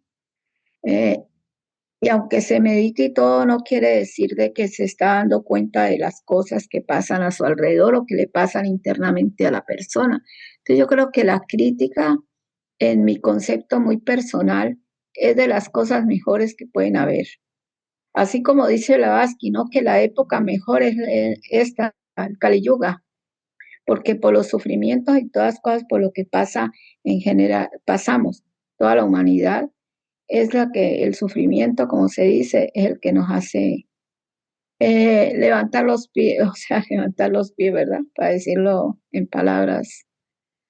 Y aunque se medite y todo, no quiere decir de que se está dando cuenta de las cosas que pasan a su alrededor o que le pasan internamente a la persona. Entonces yo creo que la crítica, en mi concepto muy personal, es de las cosas mejores que pueden haber. Así como dice Blavatsky, ¿no? Que la época mejor es esta, el Kali Yuga, porque por los sufrimientos y todas las cosas por lo que pasa en general, pasamos, toda la humanidad, es la que el sufrimiento, como se dice, es el que nos hace levantar los pies, o sea, levantar los pies, ¿verdad? Para decirlo en palabras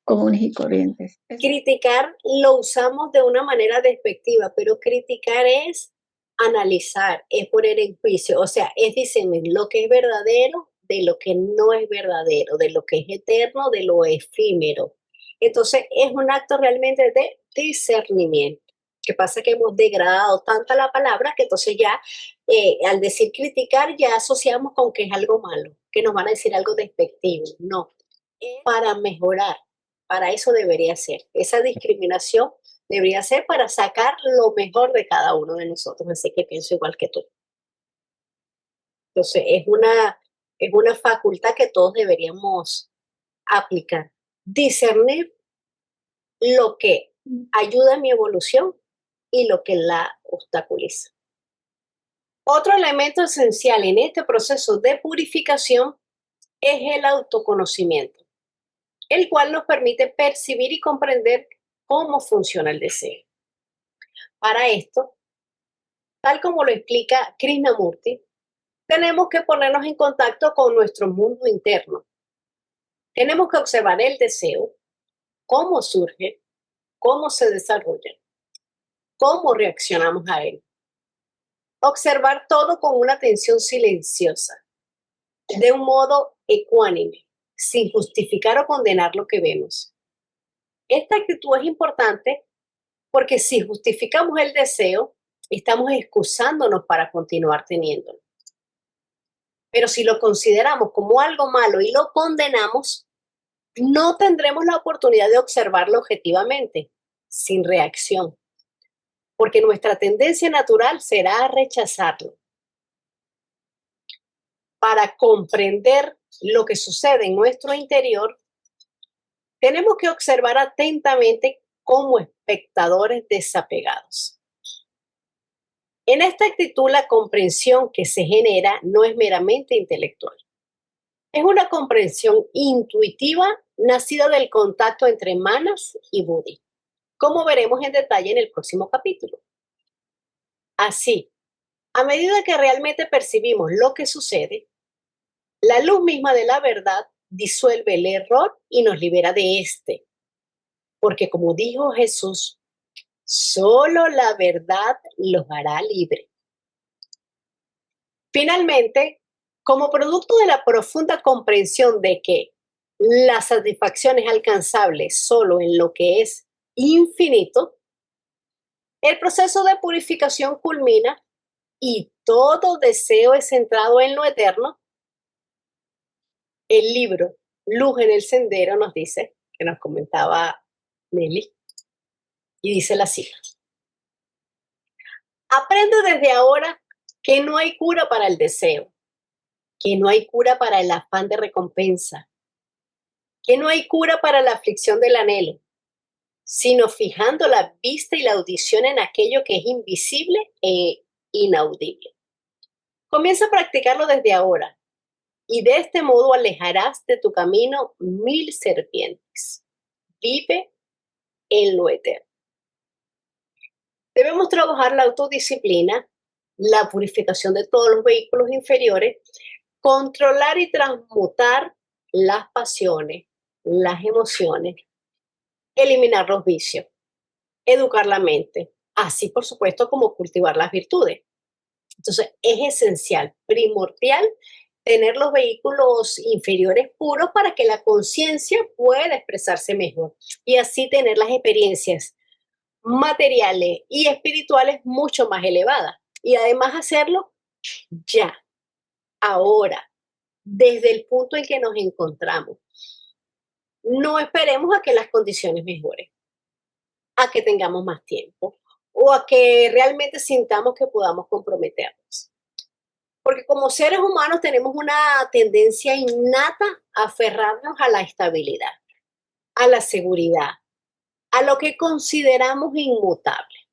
comunes y corrientes. Criticar lo usamos de una manera despectiva, pero criticar es analizar, es poner en juicio, o sea, es discernir lo que es verdadero de lo que no es verdadero, de lo que es eterno, de lo efímero. Entonces, es un acto realmente de discernimiento. Que pasa que hemos degradado tanta la palabra que entonces ya al decir criticar ya asociamos con que es algo malo, que nos van a decir algo despectivo. No, es para mejorar. Para eso debería ser. Esa discriminación debería ser para sacar lo mejor de cada uno de nosotros. Así que pienso igual que tú. Entonces, es una facultad que todos deberíamos aplicar. Discernir lo que ayuda a mi evolución y lo que la obstaculiza. Otro elemento esencial en este proceso de purificación es el autoconocimiento, el cual nos permite percibir y comprender cómo funciona el deseo. Para esto, tal como lo explica Krishnamurti, tenemos que ponernos en contacto con nuestro mundo interno. Tenemos que observar el deseo, cómo surge, cómo se desarrolla, cómo reaccionamos a él. Observar todo con una atención silenciosa, de un modo ecuánime, sin justificar o condenar lo que vemos. Esta actitud es importante porque si justificamos el deseo, estamos excusándonos para continuar teniéndolo. Pero si lo consideramos como algo malo y lo condenamos, no tendremos la oportunidad de observarlo objetivamente, sin reacción, porque nuestra tendencia natural será rechazarlo. Para comprender lo que sucede en nuestro interior, tenemos que observar atentamente como espectadores desapegados. En esta actitud, la comprensión que se genera no es meramente intelectual. Es una comprensión intuitiva nacida del contacto entre Manas y Budi, como veremos en detalle en el próximo capítulo. Así, a medida que realmente percibimos lo que sucede, la luz misma de la verdad disuelve el error y nos libera de éste. Porque como dijo Jesús, solo la verdad los hará libre. Finalmente, como producto de la profunda comprensión de que la satisfacción es alcanzable solo en lo que es infinito, el proceso de purificación culmina y todo deseo es centrado en lo eterno. El libro Luz en el Sendero nos dice, que nos comentaba Nelly, y dice la cita: aprende desde ahora que no hay cura para el deseo, que no hay cura para el afán de recompensa, que no hay cura para la aflicción del anhelo, sino fijando la vista y la audición en aquello que es invisible e inaudible. Comienza a practicarlo desde ahora y de este modo alejarás de tu camino 1000 serpientes. Vive en lo eterno. Debemos trabajar la autodisciplina, la purificación de todos los vehículos inferiores, controlar y transmutar las pasiones, las emociones, eliminar los vicios, educar la mente, así por supuesto como cultivar las virtudes. Entonces es esencial, primordial, tener los vehículos inferiores puros para que la conciencia pueda expresarse mejor y así tener las experiencias materiales y espirituales mucho más elevadas. Y además hacerlo ya, ahora, desde el punto en que nos encontramos. No esperemos a que las condiciones mejoren, a que tengamos más tiempo o a que realmente sintamos que podamos comprometernos. Porque como seres humanos tenemos una tendencia innata a aferrarnos a la estabilidad, a la seguridad, a lo que consideramos inmutable.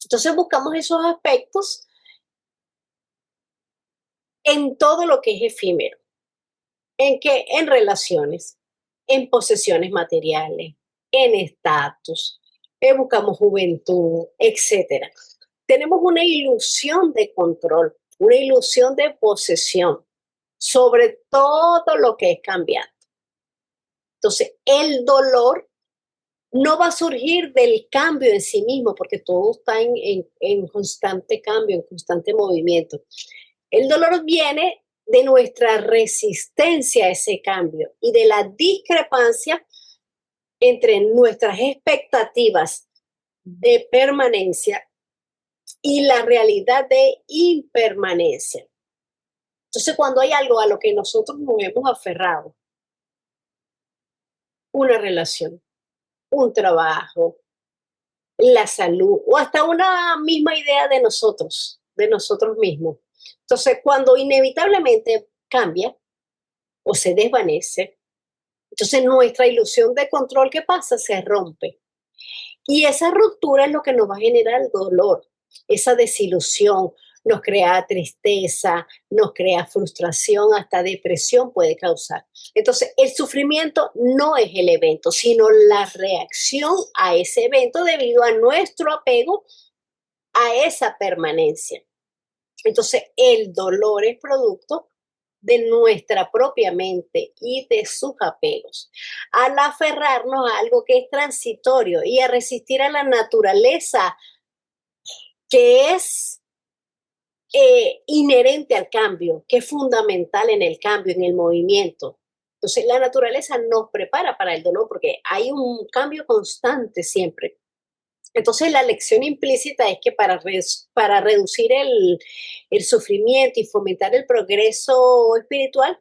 Entonces buscamos esos aspectos en todo lo que es efímero, en relaciones, en posesiones materiales, en estatus, buscamos juventud, etc. Tenemos una ilusión de control, una ilusión de posesión sobre todo lo que es cambiante. Entonces, el dolor no va a surgir del cambio en sí mismo, porque todo está en constante cambio, en constante movimiento. El dolor viene de nuestra resistencia a ese cambio y de la discrepancia entre nuestras expectativas de permanencia y la realidad de impermanencia. Entonces, cuando hay algo a lo que nosotros nos hemos aferrado, una relación, un trabajo, la salud o hasta una misma idea de nosotros mismos. Entonces, cuando inevitablemente cambia o se desvanece, entonces nuestra ilusión de control, ¿qué pasa? Se rompe. Y esa ruptura es lo que nos va a generar el dolor, esa desilusión, nos crea tristeza, nos crea frustración, hasta depresión puede causar. Entonces, el sufrimiento no es el evento, sino la reacción a ese evento debido a nuestro apego a esa permanencia. Entonces, el dolor es producto de nuestra propia mente y de sus apegos. Al aferrarnos a algo que es transitorio y a resistir a la naturaleza que es inherente al cambio, que es fundamental en el cambio, en el movimiento. Entonces, la naturaleza nos prepara para el dolor porque hay un cambio constante siempre. Entonces, la lección implícita es que para reducir el sufrimiento y fomentar el progreso espiritual,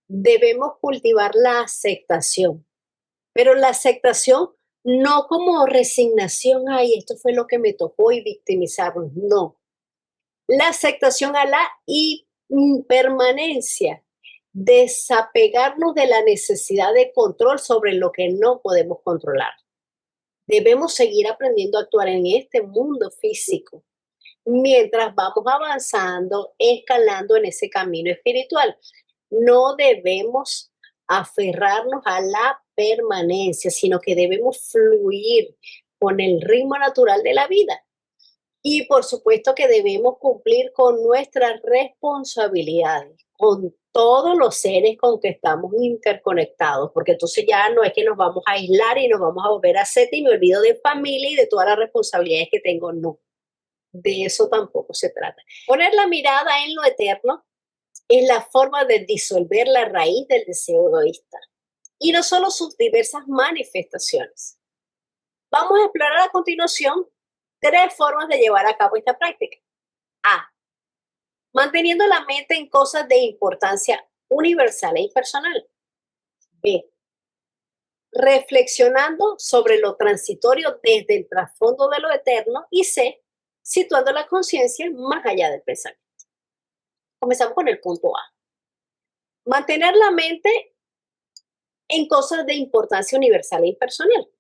debemos cultivar la aceptación, pero la aceptación no como resignación, ay, esto fue lo que me tocó y victimizarnos, no. La aceptación a la impermanencia, desapegarnos de la necesidad de control sobre lo que no podemos controlar. Debemos seguir aprendiendo a actuar en este mundo físico mientras vamos avanzando, escalando en ese camino espiritual. No debemos aferrarnos a la permanencia, sino que debemos fluir con el ritmo natural de la vida. Y por supuesto que debemos cumplir con nuestras responsabilidades, con todos los seres con que estamos interconectados, porque entonces ya no es que nos vamos a aislar y nos vamos a volver a hacer y me olvido de familia y de todas las responsabilidades que tengo, no. De eso tampoco se trata. Poner la mirada en lo eterno es la forma de disolver la raíz del deseo egoísta y no solo sus diversas manifestaciones. Vamos a explorar a continuación 3 formas de llevar a cabo esta práctica. A. Manteniendo la mente en cosas de importancia universal e impersonal. B. Reflexionando sobre lo transitorio desde el trasfondo de lo eterno. Y C. Situando la conciencia más allá del pensamiento. Comenzamos con el punto A. Mantener la mente en cosas de importancia universal e impersonal.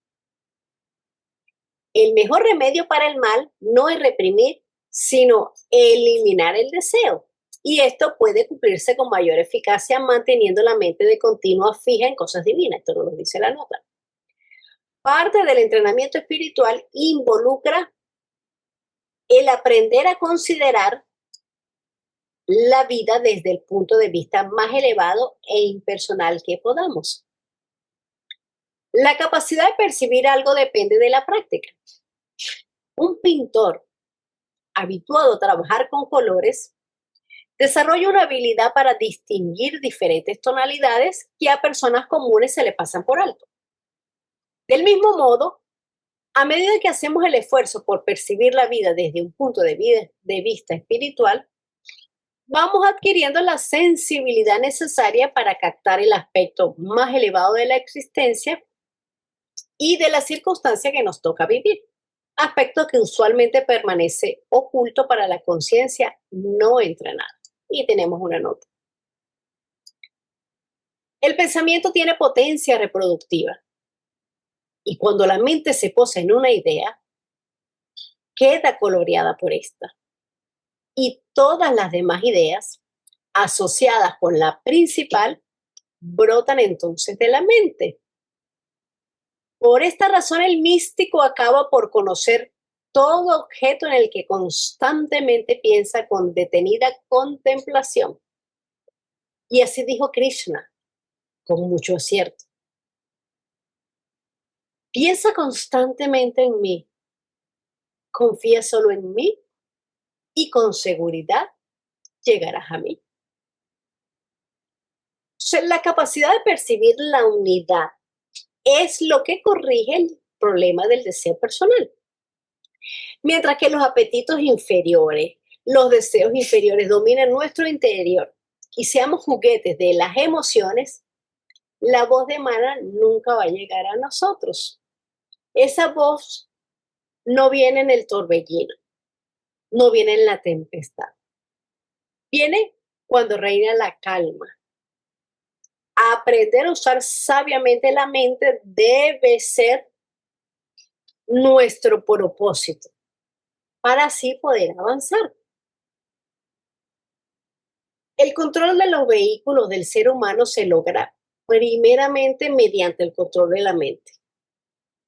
El mejor remedio para el mal no es reprimir, sino eliminar el deseo. Y esto puede cumplirse con mayor eficacia manteniendo la mente de continua fija en cosas divinas. Esto nos lo dice la nota. Parte del entrenamiento espiritual involucra el aprender a considerar la vida desde el punto de vista más elevado e impersonal que podamos. La capacidad de percibir algo depende de la práctica. Un pintor habituado a trabajar con colores desarrolla una habilidad para distinguir diferentes tonalidades que a personas comunes se le pasan por alto. Del mismo modo, a medida que hacemos el esfuerzo por percibir la vida desde un punto de vista espiritual, vamos adquiriendo la sensibilidad necesaria para captar el aspecto más elevado de la existencia y de la circunstancia que nos toca vivir, aspecto que usualmente permanece oculto para la conciencia no entrenada. Y tenemos una nota. El pensamiento tiene potencia reproductiva y cuando la mente se posa en una idea, queda coloreada por esta. Y todas las demás ideas asociadas con la principal brotan entonces de la mente. Por esta razón, el místico acaba por conocer todo objeto en el que constantemente piensa con detenida contemplación. Y así dijo Krishna, con mucho acierto. Piensa constantemente en mí, confía solo en mí y con seguridad llegarás a mí. Entonces, la capacidad de percibir la unidad es lo que corrige el problema del deseo personal. Mientras que los apetitos inferiores, los deseos inferiores dominan nuestro interior y seamos juguetes de las emociones, la voz de Mana nunca va a llegar a nosotros. Esa voz no viene en el torbellino, no viene en la tempestad. Viene cuando reina la calma. Aprender a usar sabiamente la mente debe ser nuestro propósito para así poder avanzar. El control de los vehículos del ser humano se logra primeramente mediante el control de la mente.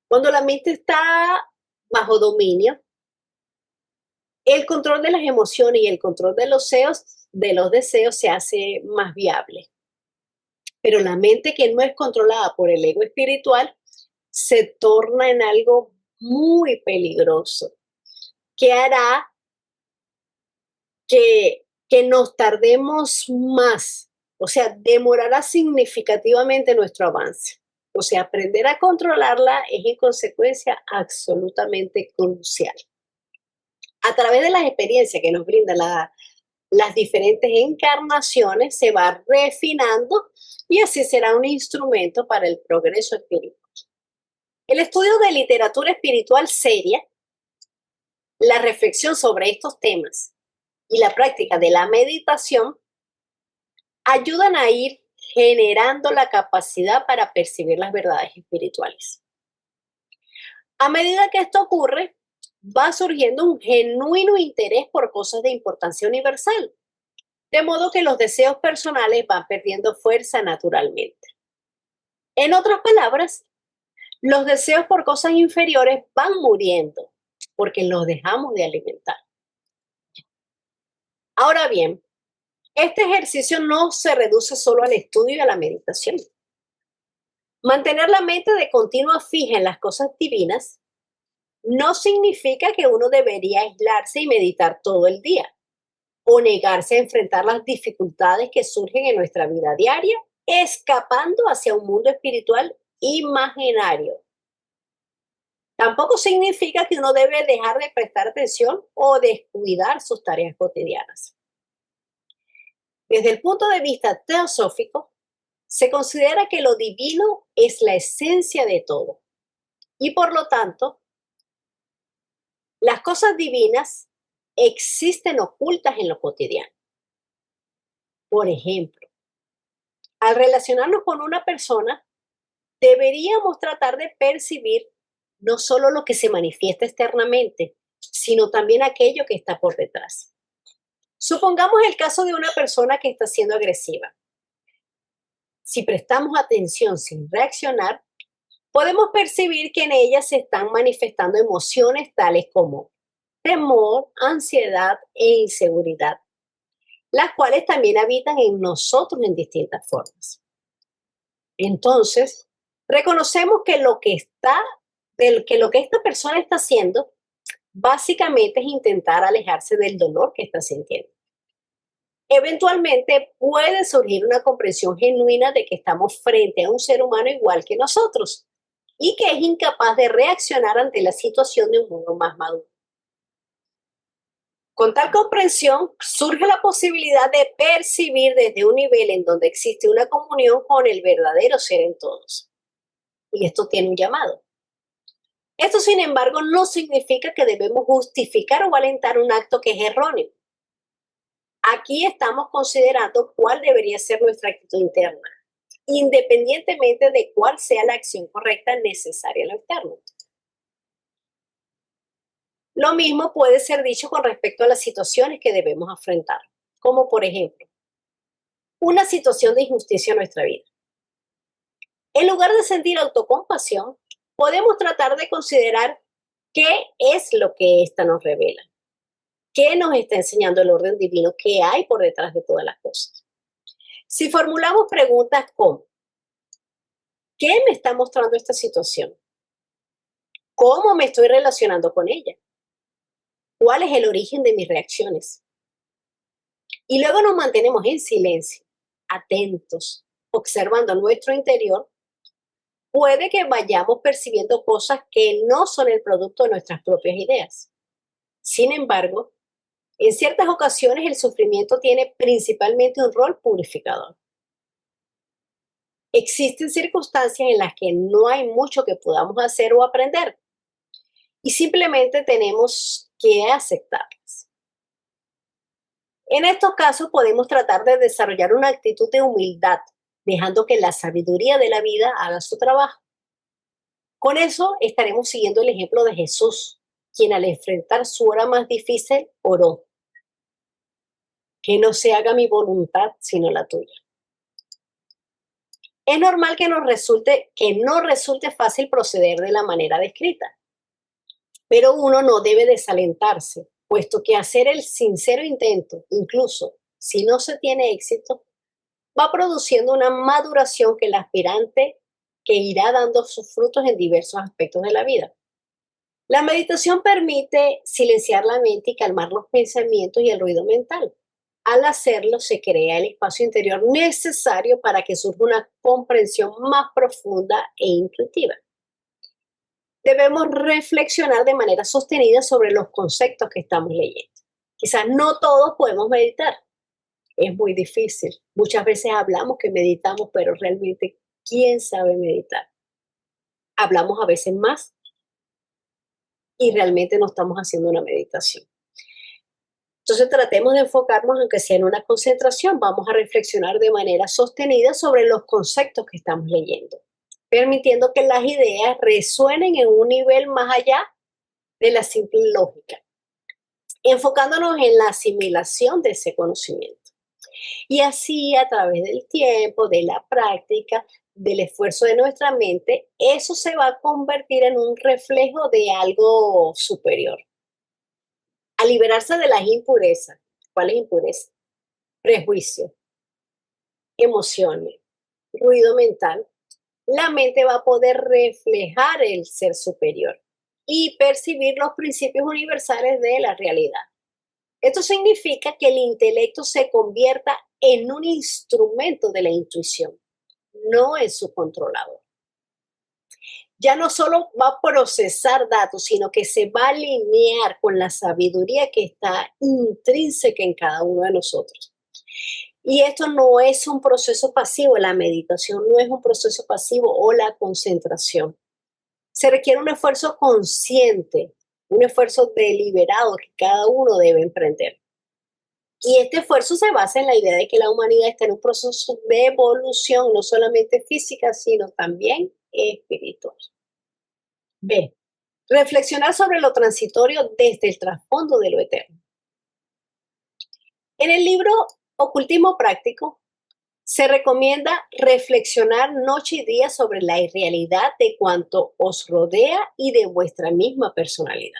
Cuando la mente está bajo dominio, el control de las emociones y el control de los deseos se hace más viable. Pero la mente que no es controlada por el ego espiritual se torna en algo muy peligroso, que hará que nos tardemos más, o sea, demorará significativamente nuestro avance. O sea, aprender a controlarla es en consecuencia absolutamente crucial. A través de las experiencias que nos brinda las diferentes encarnaciones se va refinando y así será un instrumento para el progreso espiritual. El estudio de literatura espiritual seria, la reflexión sobre estos temas y la práctica de la meditación ayudan a ir generando la capacidad para percibir las verdades espirituales. A medida que esto ocurre, va surgiendo un genuino interés por cosas de importancia universal, de modo que los deseos personales van perdiendo fuerza naturalmente. En otras palabras, los deseos por cosas inferiores van muriendo porque los dejamos de alimentar. Ahora bien, este ejercicio no se reduce solo al estudio y a la meditación. Mantener la mente de continua fija en las cosas divinas no significa que uno debería aislarse y meditar todo el día o negarse a enfrentar las dificultades que surgen en nuestra vida diaria, escapando hacia un mundo espiritual imaginario. Tampoco significa que uno debe dejar de prestar atención o descuidar sus tareas cotidianas. Desde el punto de vista teosófico, se considera que lo divino es la esencia de todo y por lo tanto, las cosas divinas existen ocultas en lo cotidiano. Por ejemplo, al relacionarnos con una persona, deberíamos tratar de percibir no solo lo que se manifiesta externamente, sino también aquello que está por detrás. Supongamos el caso de una persona que está siendo agresiva. Si prestamos atención sin reaccionar, podemos percibir que en ella se están manifestando emociones tales como temor, ansiedad e inseguridad, las cuales también habitan en nosotros en distintas formas. Entonces, reconocemos que lo que esta persona está haciendo básicamente es intentar alejarse del dolor que está sintiendo. Eventualmente puede surgir una comprensión genuina de que estamos frente a un ser humano igual que nosotros y que es incapaz de reaccionar ante la situación de un modo más maduro. Con tal comprensión surge la posibilidad de percibir desde un nivel en donde existe una comunión con el verdadero ser en todos. Y esto tiene un llamado. Esto, sin embargo, no significa que debemos justificar o alentar un acto que es erróneo. Aquí estamos considerando cuál debería ser nuestra actitud interna, independientemente de cuál sea la acción correcta necesaria en lo externo. Lo mismo puede ser dicho con respecto a las situaciones que debemos afrontar, como por ejemplo, una situación de injusticia en nuestra vida. En lugar de sentir autocompasión, podemos tratar de considerar qué es lo que ésta nos revela, qué nos está enseñando el orden divino que hay por detrás de todas las cosas. Si formulamos preguntas como, ¿qué me está mostrando esta situación? ¿Cómo me estoy relacionando con ella? ¿Cuál es el origen de mis reacciones? Y luego nos mantenemos en silencio, atentos, observando nuestro interior, puede que vayamos percibiendo cosas que no son el producto de nuestras propias ideas. Sin embargo, en ciertas ocasiones el sufrimiento tiene principalmente un rol purificador. Existen circunstancias en las que no hay mucho que podamos hacer o aprender y simplemente tenemos que aceptarlas. En estos casos podemos tratar de desarrollar una actitud de humildad, dejando que la sabiduría de la vida haga su trabajo. Con eso estaremos siguiendo el ejemplo de Jesús, quien al enfrentar su hora más difícil oró: que no se haga mi voluntad sino la tuya. Es normal que no resulte fácil proceder de la manera descrita, pero uno no debe desalentarse, puesto que hacer el sincero intento, incluso si no se tiene éxito, va produciendo una maduración que el aspirante que irá dando sus frutos en diversos aspectos de la vida. La meditación permite silenciar la mente y calmar los pensamientos y el ruido mental. Al hacerlo, se crea el espacio interior necesario para que surja una comprensión más profunda e intuitiva. Debemos reflexionar de manera sostenida sobre los conceptos que estamos leyendo. Quizás no todos podemos meditar. Es muy difícil. Muchas veces hablamos que meditamos, pero realmente, ¿quién sabe meditar? Hablamos a veces más y realmente no estamos haciendo una meditación. Entonces tratemos de enfocarnos, aunque sea en una concentración, vamos a reflexionar de manera sostenida sobre los conceptos que estamos leyendo, permitiendo que las ideas resuenen en un nivel más allá de la simple lógica, enfocándonos en la asimilación de ese conocimiento. Y así, a través del tiempo, de la práctica, del esfuerzo de nuestra mente, eso se va a convertir en un reflejo de algo superior. A liberarse de las impurezas. ¿Cuáles impurezas? Prejuicios, emociones, ruido mental. La mente va a poder reflejar el ser superior y percibir los principios universales de la realidad. Esto significa que el intelecto se convierta en un instrumento de la intuición, no en su controlador. Ya no solo va a procesar datos, sino que se va a alinear con la sabiduría que está intrínseca en cada uno de nosotros. Y esto no es un proceso pasivo, la meditación no es un proceso pasivo o la concentración. Se requiere un esfuerzo consciente, un esfuerzo deliberado que cada uno debe emprender. Y este esfuerzo se basa en la idea de que la humanidad está en un proceso de evolución, no solamente física, sino también espiritual. B. Reflexionar sobre lo transitorio desde el trasfondo de lo eterno. En el libro Ocultismo Práctico se recomienda reflexionar noche y día sobre la irrealidad de cuanto os rodea y de vuestra misma personalidad.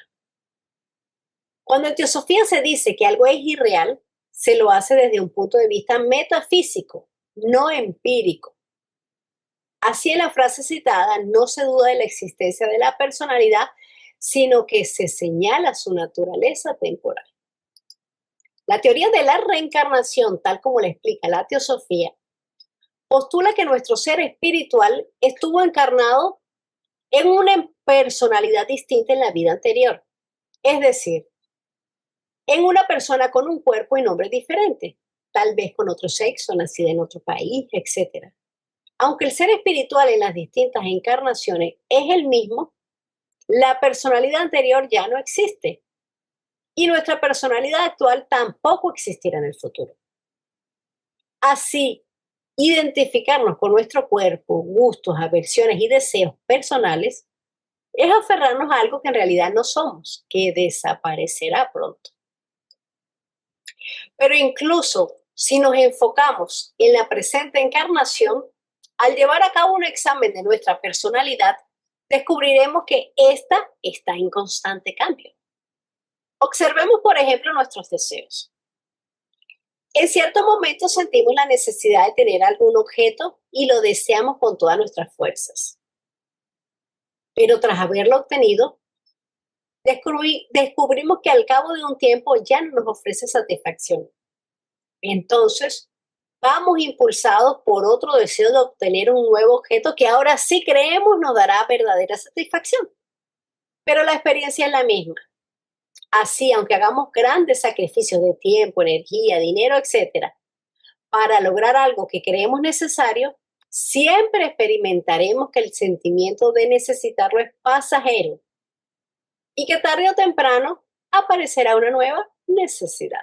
Cuando en teosofía se dice que algo es irreal, se lo hace desde un punto de vista metafísico, no empírico. Así en la frase citada no se duda de la existencia de la personalidad, sino que se señala su naturaleza temporal. La teoría de la reencarnación, tal como la explica la teosofía, postula que nuestro ser espiritual estuvo encarnado en una personalidad distinta en la vida anterior. Es decir, en una persona con un cuerpo y nombre diferente, tal vez con otro sexo, nacida en otro país, etc. Aunque el ser espiritual en las distintas encarnaciones es el mismo, la personalidad anterior ya no existe y nuestra personalidad actual tampoco existirá en el futuro. Así, identificarnos con nuestro cuerpo, gustos, aversiones y deseos personales es aferrarnos a algo que en realidad no somos, que desaparecerá pronto. Pero incluso si nos enfocamos en la presente encarnación, al llevar a cabo un examen de nuestra personalidad, descubriremos que ésta está en constante cambio. Observemos, por ejemplo, nuestros deseos. En ciertos momentos sentimos la necesidad de tener algún objeto y lo deseamos con todas nuestras fuerzas. Pero tras haberlo obtenido, descubrimos que al cabo de un tiempo ya no nos ofrece satisfacción. Entonces, vamos impulsados por otro deseo de obtener un nuevo objeto que ahora sí creemos nos dará verdadera satisfacción. Pero la experiencia es la misma. Así, aunque hagamos grandes sacrificios de tiempo, energía, dinero, etc., para lograr algo que creemos necesario, siempre experimentaremos que el sentimiento de necesitarlo es pasajero y que tarde o temprano aparecerá una nueva necesidad.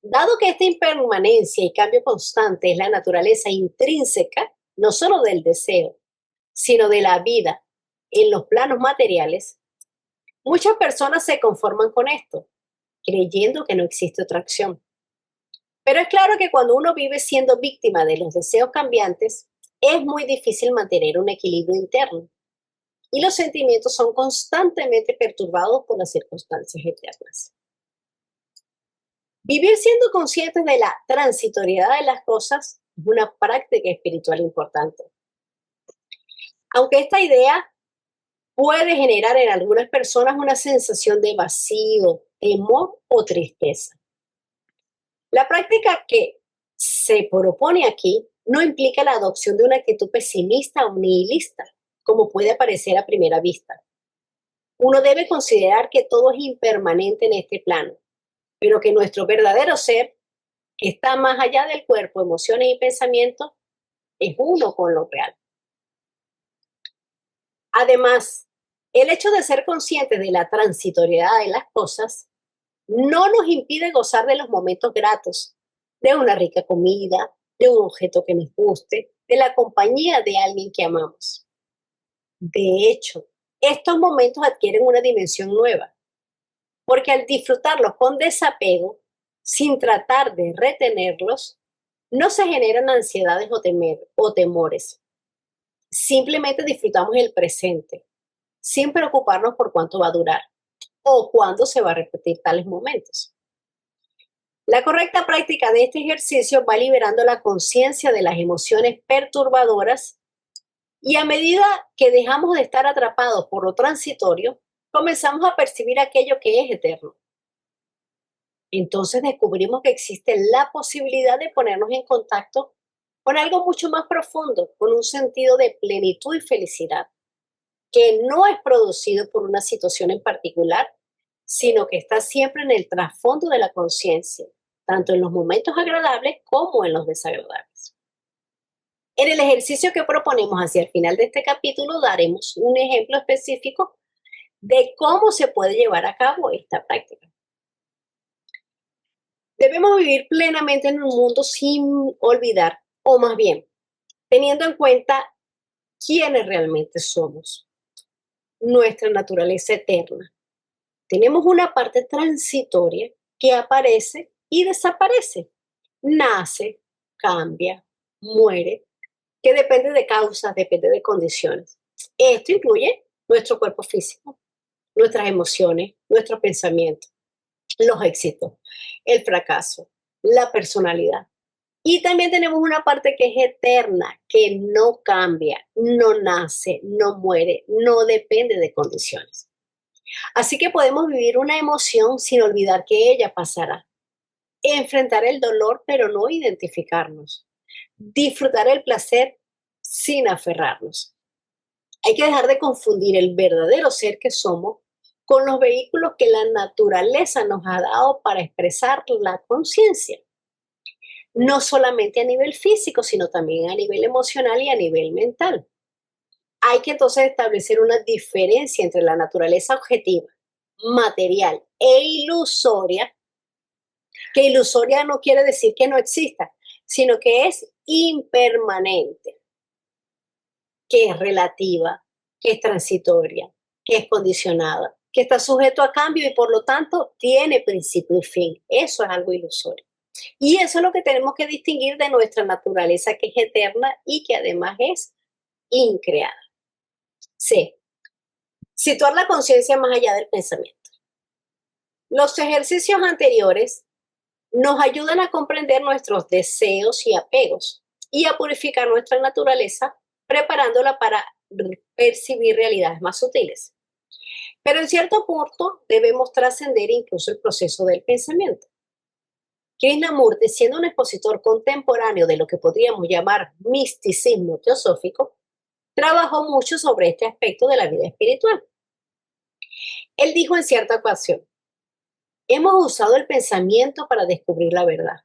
Dado que esta impermanencia y cambio constante es la naturaleza intrínseca, no solo del deseo, sino de la vida en los planos materiales, muchas personas se conforman con esto, creyendo que no existe otra acción. Pero es claro que cuando uno vive siendo víctima de los deseos cambiantes, es muy difícil mantener un equilibrio interno y los sentimientos son constantemente perturbados por las circunstancias externas. Vivir siendo conscientes de la transitoriedad de las cosas es una práctica espiritual importante. Aunque esta idea puede generar en algunas personas una sensación de vacío, temor o tristeza. La práctica que se propone aquí no implica la adopción de una actitud pesimista o nihilista, como puede parecer a primera vista. Uno debe considerar que todo es impermanente en este plano pero que nuestro verdadero ser, que está más allá del cuerpo, emociones y pensamientos, es uno con lo real. Además, el hecho de ser conscientes de la transitoriedad de las cosas no nos impide gozar de los momentos gratos, de una rica comida, de un objeto que nos guste, de la compañía de alguien que amamos. De hecho, estos momentos adquieren una dimensión nueva, porque al disfrutarlos con desapego, sin tratar de retenerlos, no se generan ansiedades o temores. Simplemente disfrutamos el presente, sin preocuparnos por cuánto va a durar o cuándo se va a repetir tales momentos. La correcta práctica de este ejercicio va liberando la conciencia de las emociones perturbadoras y a medida que dejamos de estar atrapados por lo transitorio, comenzamos a percibir aquello que es eterno. Entonces descubrimos que existe la posibilidad de ponernos en contacto con algo mucho más profundo, con un sentido de plenitud y felicidad, que no es producido por una situación en particular, sino que está siempre en el trasfondo de la conciencia, tanto en los momentos agradables como en los desagradables. En el ejercicio que proponemos hacia el final de este capítulo daremos un ejemplo específico de cómo se puede llevar a cabo esta práctica. Debemos vivir plenamente en un mundo sin olvidar, o más bien, teniendo en cuenta quiénes realmente somos, nuestra naturaleza eterna. Tenemos una parte transitoria que aparece y desaparece, nace, cambia, muere, que depende de causas, depende de condiciones. Esto incluye nuestro cuerpo físico, nuestras emociones, nuestros pensamientos, los éxitos, el fracaso, la personalidad. Y también tenemos una parte que es eterna, que no cambia, no nace, no muere, no depende de condiciones. Así que podemos vivir una emoción sin olvidar que ella pasará. Enfrentar el dolor, pero no identificarnos. Disfrutar el placer sin aferrarnos. Hay que dejar de confundir el verdadero ser que somos con los vehículos que la naturaleza nos ha dado para expresar la conciencia. No solamente a nivel físico, sino también a nivel emocional y a nivel mental. Hay que entonces establecer una diferencia entre la naturaleza objetiva, material e ilusoria, que ilusoria no quiere decir que no exista, sino que es impermanente, que es relativa, que es transitoria, que es condicionada, que está sujeto a cambio y por lo tanto tiene principio y fin. Eso es algo ilusorio. Y eso es lo que tenemos que distinguir de nuestra naturaleza, que es eterna y que además es increada. C. Situar la conciencia más allá del pensamiento. Los ejercicios anteriores nos ayudan a comprender nuestros deseos y apegos y a purificar nuestra naturaleza, preparándola para percibir realidades más sutiles. Pero en cierto punto debemos trascender incluso el proceso del pensamiento. Krishnamurti, siendo un expositor contemporáneo de lo que podríamos llamar misticismo teosófico, trabajó mucho sobre este aspecto de la vida espiritual. Él dijo en cierta ocasión: hemos usado el pensamiento para descubrir la verdad,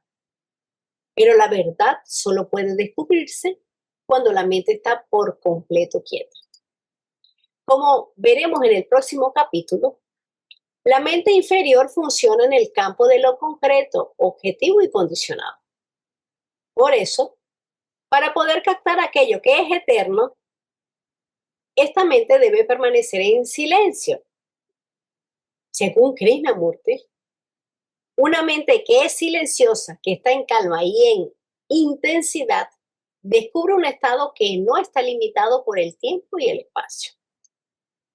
pero la verdad solo puede descubrirse cuando la mente está por completo quieta. Como veremos en el próximo capítulo, la mente inferior funciona en el campo de lo concreto, objetivo y condicionado. Por eso, para poder captar aquello que es eterno, esta mente debe permanecer en silencio. Según Krishnamurti, una mente que es silenciosa, que está en calma y en intensidad, descubre un estado que no está limitado por el tiempo y el espacio.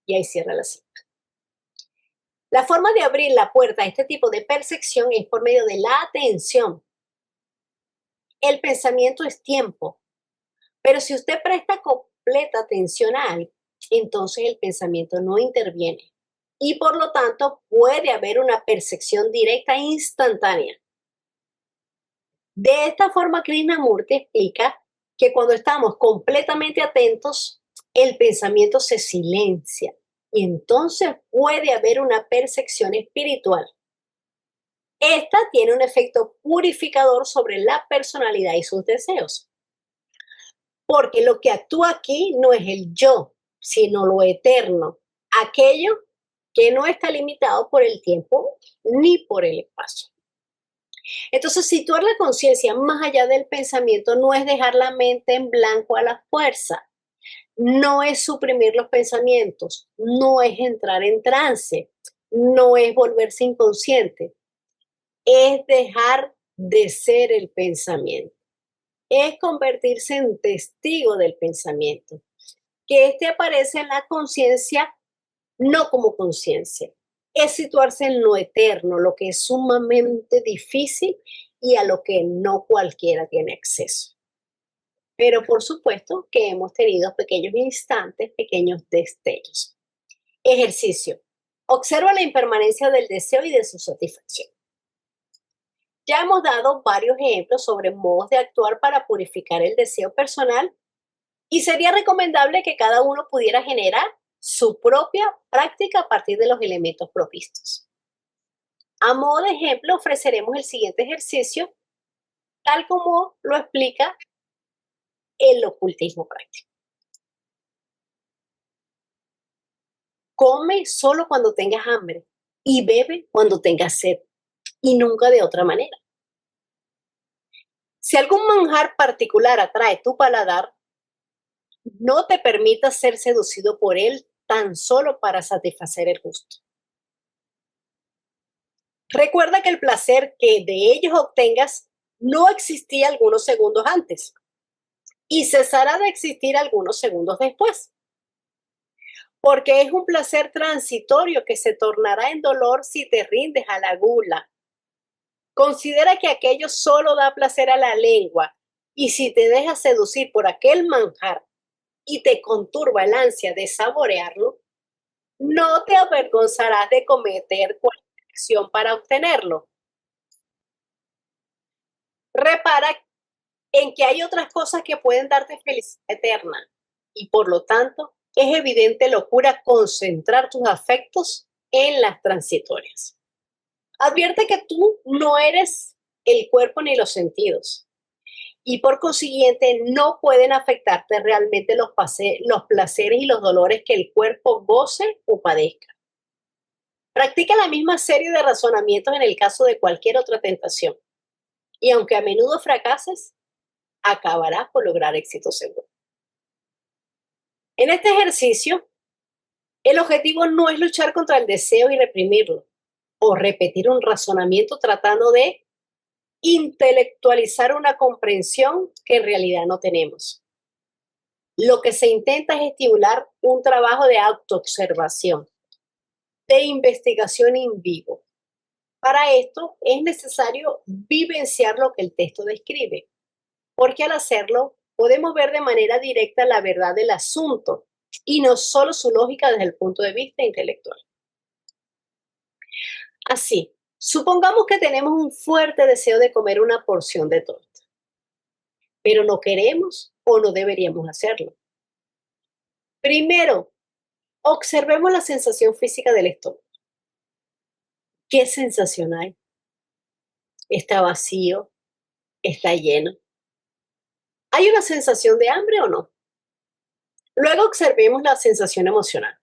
Y ahí cierra la cita. La forma de abrir la puerta a este tipo de percepción es por medio de la atención. El pensamiento es tiempo, pero si usted presta completa atención a algo, entonces el pensamiento no interviene y por lo tanto puede haber una percepción directa e instantánea. De esta forma, Krishnamurti explica que cuando estamos completamente atentos, el pensamiento se silencia y entonces puede haber una percepción espiritual. Esta tiene un efecto purificador sobre la personalidad y sus deseos. Porque lo que actúa aquí no es el yo, sino lo eterno, aquello que no está limitado por el tiempo ni por el espacio. Entonces, situar la conciencia más allá del pensamiento no es dejar la mente en blanco a la fuerza, no es suprimir los pensamientos, no es entrar en trance, no es volverse inconsciente, es dejar de ser el pensamiento, es convertirse en testigo del pensamiento, que éste aparece en la conciencia no como conciencia, es situarse en lo eterno, lo que es sumamente difícil y a lo que no cualquiera tiene acceso. Pero por supuesto que hemos tenido pequeños instantes, pequeños destellos. Ejercicio. Observa la impermanencia del deseo y de su satisfacción. Ya hemos dado varios ejemplos sobre modos de actuar para purificar el deseo personal y sería recomendable que cada uno pudiera generar su propia práctica a partir de los elementos provistos. A modo de ejemplo, ofreceremos el siguiente ejercicio, tal como lo explica el ocultismo práctico. Come solo cuando tengas hambre y bebe cuando tengas sed y nunca de otra manera. Si algún manjar particular atrae tu paladar, no te permitas ser seducido por él tan solo para satisfacer el gusto. Recuerda que el placer que de ellos obtengas no existía algunos segundos antes y cesará de existir algunos segundos después, porque es un placer transitorio que se tornará en dolor si te rindes a la gula. Considera que aquello solo da placer a la lengua y si te dejas seducir por aquel manjar y te conturba el ansia de saborearlo, no te avergonzarás de cometer cualquier acción para obtenerlo. Repara en que hay otras cosas que pueden darte felicidad eterna y por lo tanto es evidente locura concentrar tus afectos en las transitorias. Advierte que tú no eres el cuerpo ni los sentidos y por consiguiente no pueden afectarte realmente los placeres y los dolores que el cuerpo goce o padezca. Practica la misma serie de razonamientos en el caso de cualquier otra tentación y aunque a menudo fracases, acabarás por lograr éxito seguro. En este ejercicio, el objetivo no es luchar contra el deseo y reprimirlo, o repetir un razonamiento tratando de intelectualizar una comprensión que en realidad no tenemos. Lo que se intenta es estimular un trabajo de autoobservación, de investigación in vivo. Para esto es necesario vivenciar lo que el texto describe, porque al hacerlo podemos ver de manera directa la verdad del asunto y no solo su lógica desde el punto de vista intelectual. Así, supongamos que tenemos un fuerte deseo de comer una porción de torta, pero no queremos o no deberíamos hacerlo. Primero, observemos la sensación física del estómago. ¿Qué sensación hay? ¿Está vacío? ¿Está lleno? ¿Hay una sensación de hambre o no? Luego observemos la sensación emocional.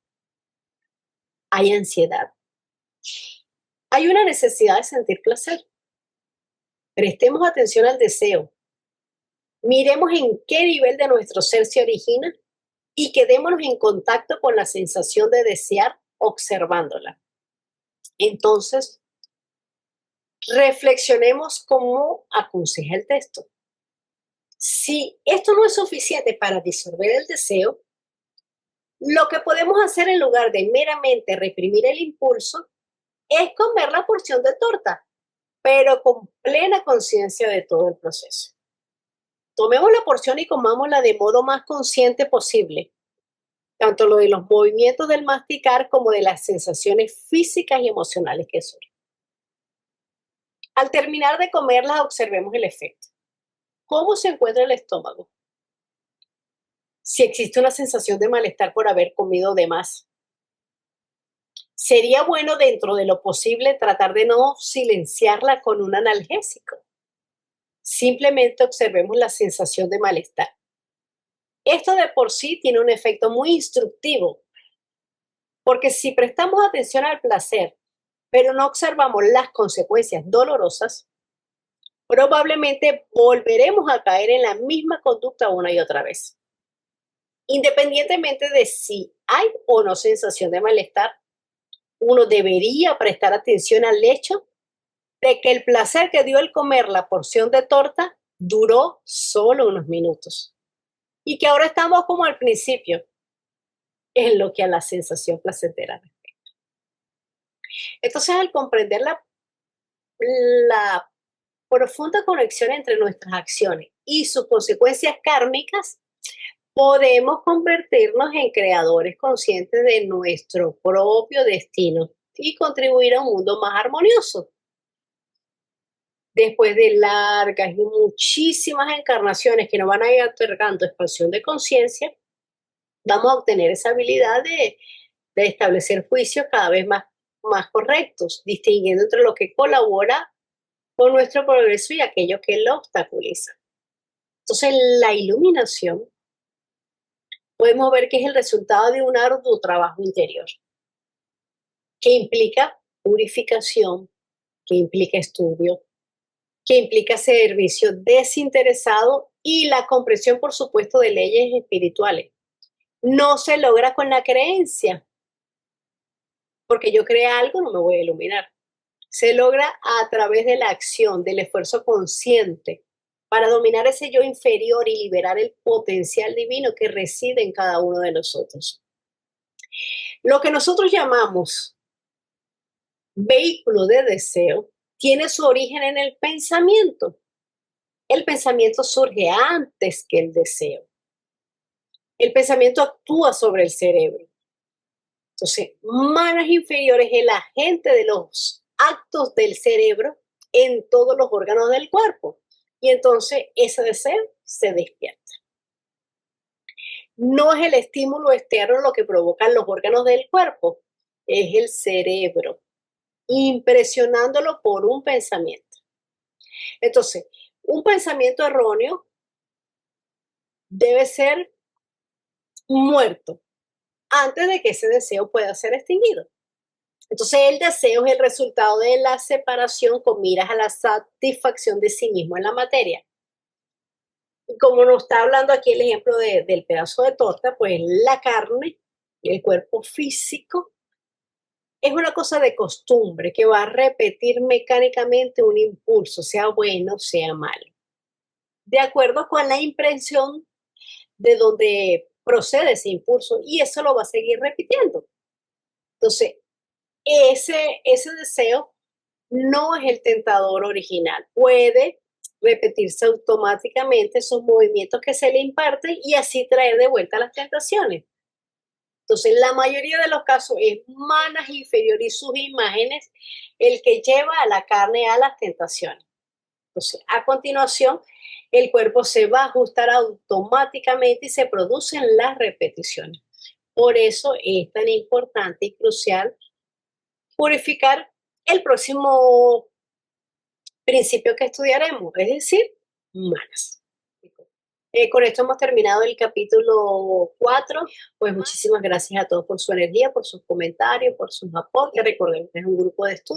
¿Hay ansiedad? ¿Hay una necesidad de sentir placer? Prestemos atención al deseo. Miremos en qué nivel de nuestro ser se origina y quedémonos en contacto con la sensación de desear observándola. Entonces, reflexionemos cómo aconseja el texto. Si esto no es suficiente para disolver el deseo, lo que podemos hacer en lugar de meramente reprimir el impulso es comer la porción de torta, pero con plena conciencia de todo el proceso. Tomemos la porción y comámosla de modo más consciente posible, tanto lo de los movimientos del masticar como de las sensaciones físicas y emocionales que surgen. Al terminar de comerlas, observemos el efecto. ¿Cómo se encuentra el estómago? Si existe una sensación de malestar por haber comido de más. Sería bueno, dentro de lo posible, tratar de no silenciarla con un analgésico. Simplemente observemos la sensación de malestar. Esto de por sí tiene un efecto muy instructivo, porque si prestamos atención al placer, pero no observamos las consecuencias dolorosas, probablemente volveremos a caer en la misma conducta una y otra vez. Independientemente de si hay o no sensación de malestar, uno debería prestar atención al hecho de que el placer que dio el comer la porción de torta duró solo unos minutos y que ahora estamos como al principio en lo que a la sensación placentera. Entonces, al comprender la profunda conexión entre nuestras acciones y sus consecuencias kármicas, podemos convertirnos en creadores conscientes de nuestro propio destino y contribuir a un mundo más armonioso. Después de largas y muchísimas encarnaciones que nos van a ir otorgando expansión de conciencia, vamos a obtener esa habilidad de establecer juicios cada vez más correctos, distinguiendo entre lo que colabora con nuestro progreso y aquello que lo obstaculiza. Entonces, la iluminación podemos ver que es el resultado de un arduo trabajo interior, que implica purificación, que implica estudio, que implica servicio desinteresado y la comprensión, por supuesto, de leyes espirituales. No se logra con la creencia, porque yo crea algo, no me voy a iluminar. Se logra a través de la acción, del esfuerzo consciente, para dominar ese yo inferior y liberar el potencial divino que reside en cada uno de nosotros. Lo que nosotros llamamos vehículo de deseo tiene su origen en el pensamiento. El pensamiento surge antes que el deseo. El pensamiento actúa sobre el cerebro. Entonces, manas inferiores es el agente de los actos del cerebro en todos los órganos del cuerpo. Y entonces ese deseo se despierta. No es el estímulo externo lo que provocan los órganos del cuerpo, es el cerebro, impresionándolo por un pensamiento. Entonces, un pensamiento erróneo debe ser muerto antes de que ese deseo pueda ser extinguido. Entonces, el deseo es el resultado de la separación con miras a la satisfacción de sí mismo en la materia. Y como nos está hablando aquí el ejemplo del pedazo de torta, pues la carne y el cuerpo físico es una cosa de costumbre que va a repetir mecánicamente un impulso, sea bueno, sea malo, de acuerdo con la impresión de donde procede ese impulso, y eso lo va a seguir repitiendo. Entonces, ese deseo no es el tentador original. Puede repetirse automáticamente esos movimientos que se le imparten y así traer de vuelta las tentaciones. Entonces, la mayoría de los casos es manas inferior y sus imágenes el que lleva a la carne a las tentaciones. Entonces, a continuación, el cuerpo se va a ajustar automáticamente y se producen las repeticiones. Por eso es tan importante y crucial purificar el próximo principio que estudiaremos, es decir, manas. Con esto hemos terminado el capítulo 4. Pues muchísimas gracias a todos por su energía, por sus comentarios, por sus aportes. Recordemos que es un grupo de estudio.